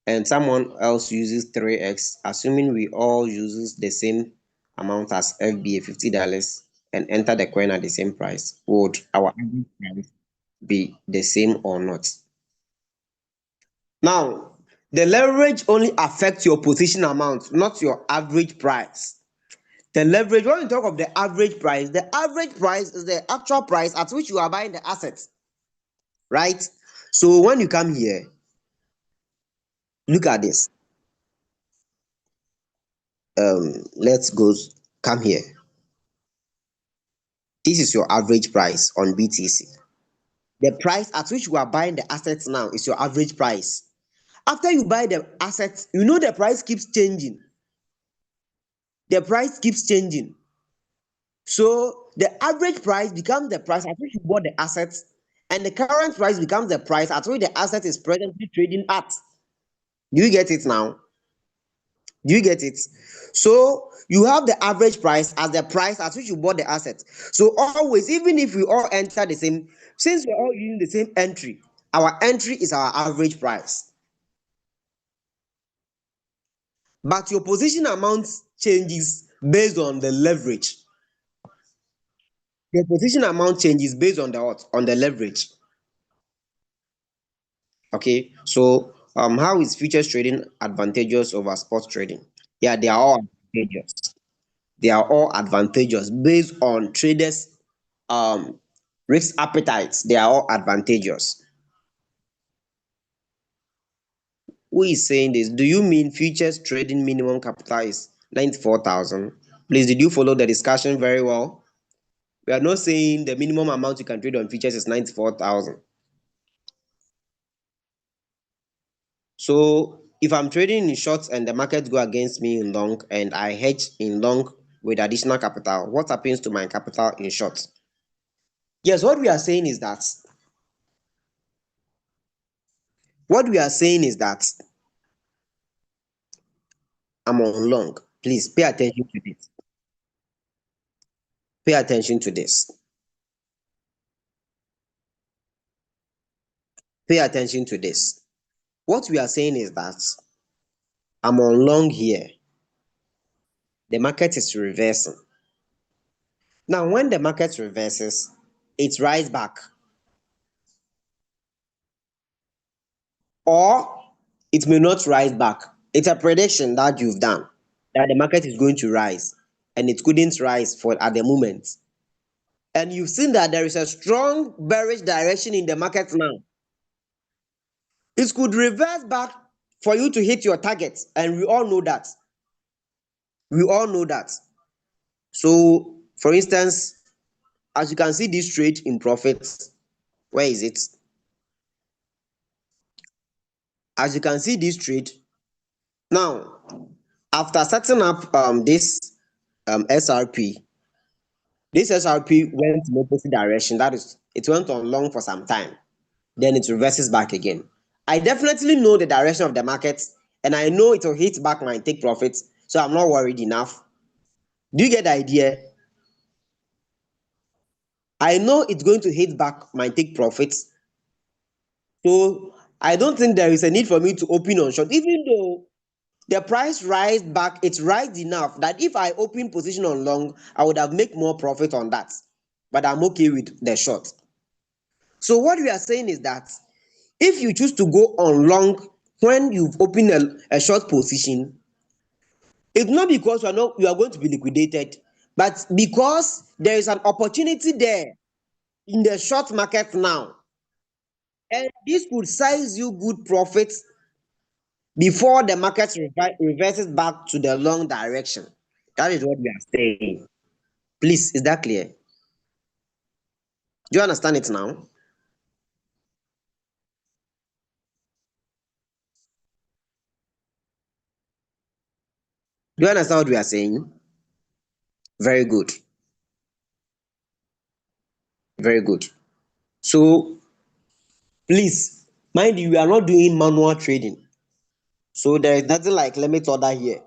[SPEAKER 1] and someone else uses 3x, assuming we all uses the same amount as FBA $50 and enter the coin at the same price, would our average price be the same or not? Now, the leverage only affects your position amount, not your average price. The leverage, when you talk of the average price is the actual price at which you are buying the assets, right? So when you come here, look at this. Let's go, come here. This is your average price on BTC. The price at which you are buying the assets now is your average price. After you buy the assets, you know the price keeps changing. The price keeps changing. So the average price becomes the price at which you bought the assets, and the current price becomes the price at which the asset is presently trading at. Do you get it now? Do you get it? So you have the average price as the price at which you bought the asset. So always, even if we all enter the same, since we're all using the same entry, our entry is our average price. But your position amount changes based on the leverage. Your position amount changes based on the what? On the leverage. Okay. So how is futures trading advantageous over spot trading? Yeah, they are all advantageous. They are all advantageous based on traders um risk appetites. They are all advantageous. Who is saying this? Do you mean futures trading minimum capital is 94,000? Please, did you follow the discussion very well? We are not saying the minimum amount you can trade on futures is 94,000. So if I'm trading in shorts and the market go against me in long and I hedge in long with additional capital, what happens to my capital in short? Yes, what we are saying is that I'm on long. Please pay attention to this. Pay attention to this. Pay attention to this. What we are saying is that I'm on long here. The market is reversing. Now, when the market reverses, it rises back, or it may not rise back. It's a prediction that you've done that the market is going to rise, and it couldn't rise for at the moment. And you've seen that there is a strong bearish direction in the market now. It could reverse back for you to hit your target, and we all know that. We all know that. So, for instance, as you can see this trade in profits, where is it? As you can see this trade now, after setting up SRP, this SRP went in opposite direction. That is, it went on long for some time. Then it reverses back again. I definitely know the direction of the market, and I know it will hit back my take profits, so I'm not worried enough. Do you get the idea? I know it's going to hit back my take profits, so I don't think there is a need for me to open on short, even though the price rise back, it's rise enough that if I open position on long, I would have make more profit on that. But I'm okay with the short. So what we are saying is that if you choose to go on long when you've opened a short position, it's not because you are going to be liquidated, but because there is an opportunity there in the short market now. And this could size you good profits before the market reverses back to the long direction. That is what we are saying. Please, is that clear? Do you understand it now? Do you understand what we are saying? Very good. Very good. So, please, mind you, we are not doing manual trading. So, there is nothing like limit order here.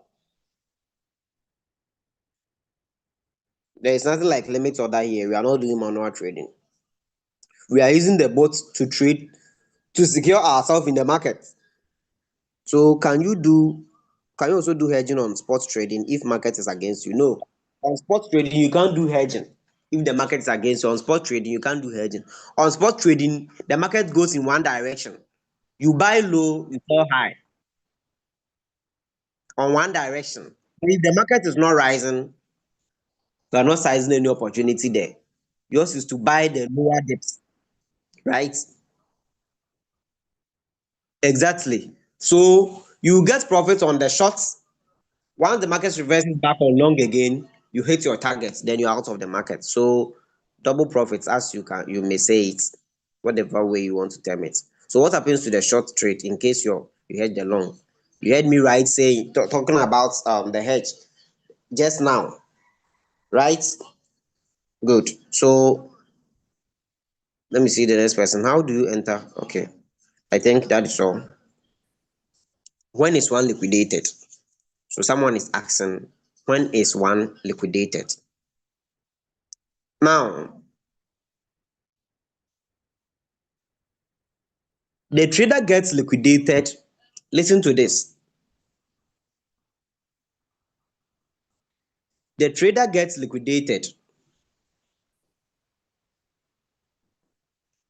[SPEAKER 1] There is nothing like limit order here. We are not doing manual trading. We are using the bot to trade to secure ourselves in the market. So, can you also do hedging on spot trading if market is against you? No. On spot trading, you can't do hedging. If the market is against you, on spot trading, you can't do hedging. On spot trading, the market goes in one direction. You buy low, you sell high on one direction. If the market is not rising, you are not sizing any opportunity there. Yours is to buy the lower dips, right? Exactly. So you get profit on the shorts. Once the market reverses back on long again, you hit your target, then you're out of the market. So double profits, as you may say it, whatever way you want to term it. So what happens to the short trade in case you hedge the long? You heard me right saying talking about the hedge just now, right? Good. So let me see the next person. How do you enter? Okay, I think that is all. When is one liquidated? So someone is asking, when is one liquidated? Now, the trader gets liquidated. Listen to this. The trader gets liquidated.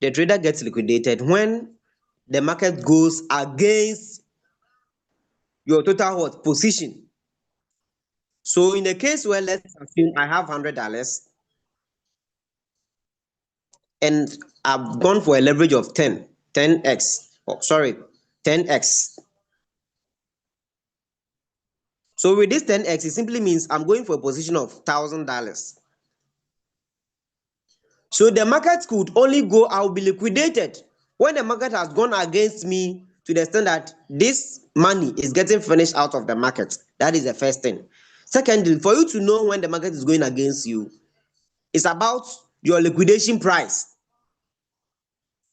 [SPEAKER 1] The trader gets liquidated when the market goes against your total what position. So in the case where let's assume I have $100 and I've gone for a leverage of 10x. Oh, sorry, 10x. So with this 10x, it simply means I'm going for a position of $1,000. So the market could only go, I'll be liquidated when the market has gone against me to the extent that this money is getting finished out of the market. That is the first thing. Secondly, for you to know when the market is going against you, it's about your liquidation price.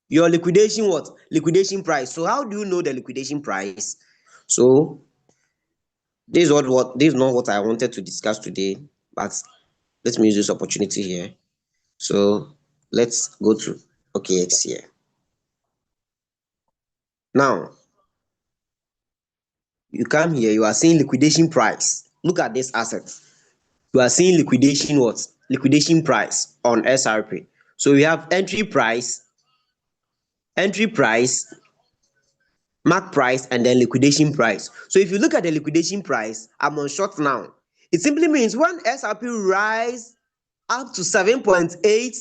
[SPEAKER 1] Your liquidation what? Liquidation price. So how do you know the liquidation price? So this is not what I wanted to discuss today, but let me use this opportunity here. So let's go to OKX here. Now you come here, you are seeing liquidation price. Look at this asset. You are seeing liquidation what? Liquidation price on SRP. So we have entry price, mark price, and then liquidation price. So if you look at the liquidation price, I'm on short now. It simply means when SRP rise up to 7.8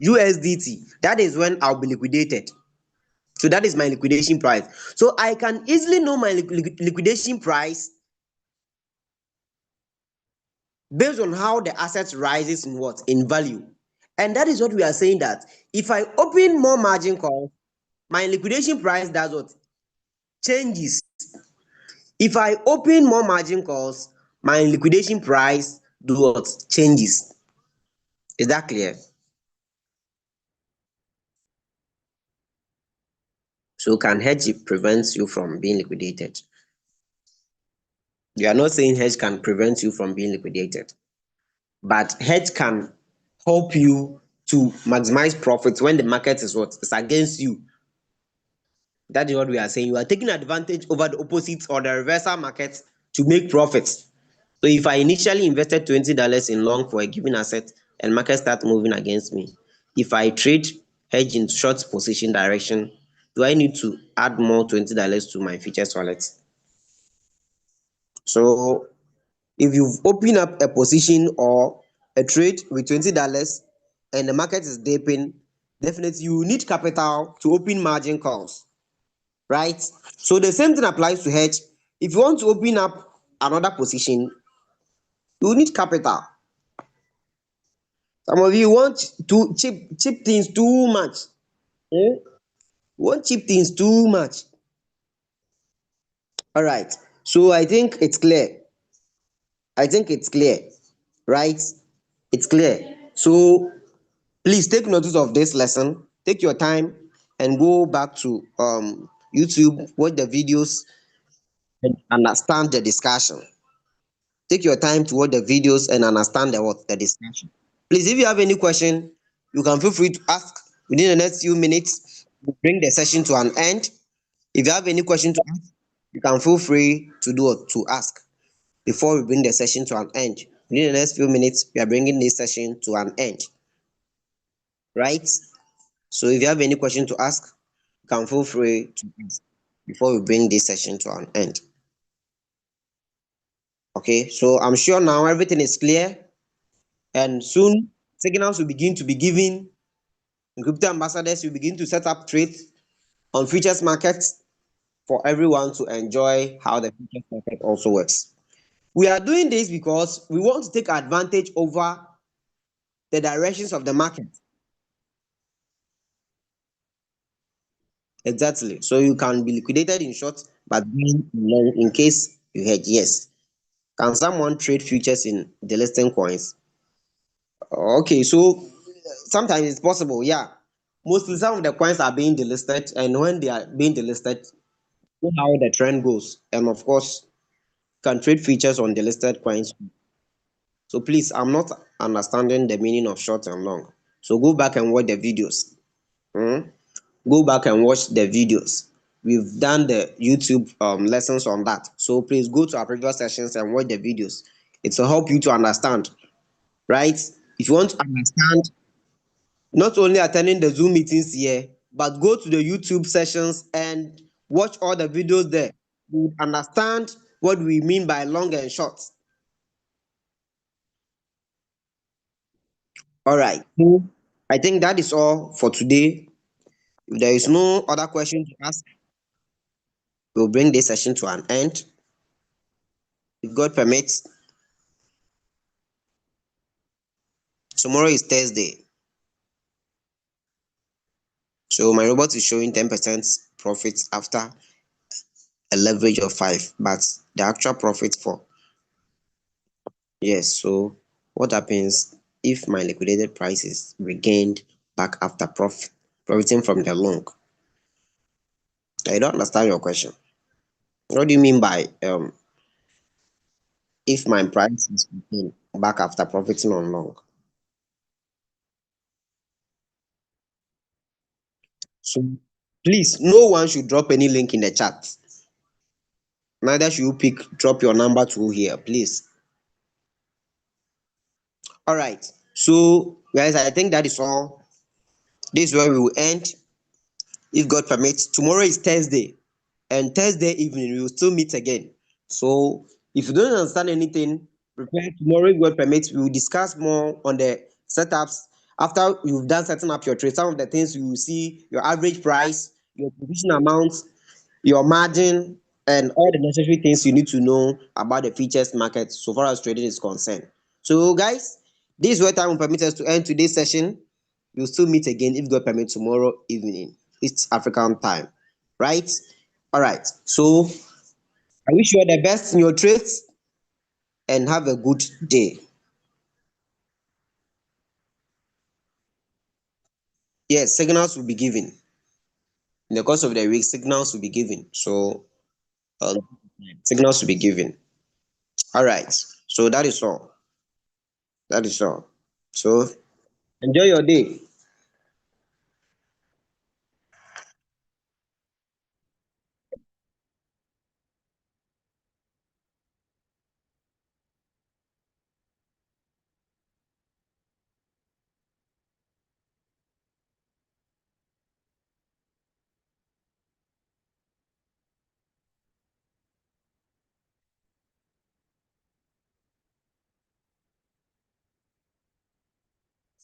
[SPEAKER 1] USDT, that is when I'll be liquidated. So that is my liquidation price. So I can easily know my liquidation price based on how the asset rises in what? In value. And that is what we are saying, that if I open more margin calls, my liquidation price does what? Changes. If I open more margin calls, my liquidation price do what? Changes. Is that clear? So can hedge prevent you from being liquidated? You are not saying hedge can prevent you from being liquidated, but hedge can help you to maximize profits when the market is what? It's against you. That is what we are saying. You are taking advantage over the opposite or the reversal market to make profits. So if I initially invested $20 in long for a given asset and market start moving against me, if I trade hedge in short position direction, do I need to add more $20 to my futures wallet? So if you've opened up a position or a trade with $20 and the market is dipping, definitely you need capital to open margin calls, right? So the same thing applies to hedge. If you want to open up another position, you need capital. Some of you want to cheap things too much. Eh? Want cheap things too much. All right. So I think it's clear. I think it's clear, right? It's clear. So please take notice of this lesson. Take your time and go back to YouTube, watch the videos, and understand the discussion. Take your time to watch the videos and understand the discussion. Please, if you have any question, you can feel free to ask within the next few minutes. We'll bring the session to an end. If you have any question to ask, you can feel free to ask before we bring the session to an end. Within the next few minutes, we are bringing this session to an end, right? So if you have any question to ask, you can feel free to ask before we bring this session to an end. Okay, so I'm sure now everything is clear, and soon signals will begin to be given. Crypto ambassadors will begin to set up trades on futures markets for everyone to enjoy how the futures market also works. We are doing this because we want to take advantage over the directions of the market. Exactly. So you can be liquidated in short, but being long in case you hedge. Yes. Can someone trade futures in the listing coins? Okay, so sometimes it's possible. Yeah. Mostly some of the coins are being delisted, and when they are being delisted, you know how the trend goes. And of course, can trade futures on the listed coins. So please, I'm not understanding the meaning of short and long. So go back and watch the videos. Hmm? Go back and watch the videos. We've done the YouTube lessons on that. So please go to our previous sessions and watch the videos. It will help you to understand, right? If you want to understand, not only attending the Zoom meetings here, but go to the YouTube sessions and watch all the videos there. You would understand what we mean by long and short. All right. So I think that is all for today. If there is no other question to ask, we'll bring this session to an end. If God permits, tomorrow is Thursday. So my robot is showing 10% profits after a leverage of 5, but the actual profit for Yes, so what happens if my liquidated price is regained back after profiting from the long? I don't understand your question. What do you mean by if my price is regained back after profiting on long? So please, no one should drop any link in the chat. Neither should you drop your number to here, please. All right. So guys, I think that is all. This is where we will end. If God permits, tomorrow is Thursday, and Thursday evening we will still meet again. So if you don't understand anything, prepare tomorrow. If God permits, we will discuss more on the setups. After you've done setting up your trade, some of the things you will see: your average price, your position amount, your margin, and all the necessary things you need to know about the futures market so far as trading is concerned. So guys, this is where time will permit us to end today's session. We'll still meet again if God permits tomorrow evening. It's African time, right? All right. So I wish you all the best in your trades and have a good day. Yes, signals will be given in the course of the week. Signals will be given. So um, signals will be given. All right. So that is all. That is all. So enjoy your day.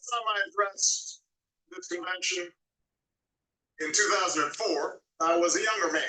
[SPEAKER 3] Last time I addressed this convention in 2004, I was a younger man.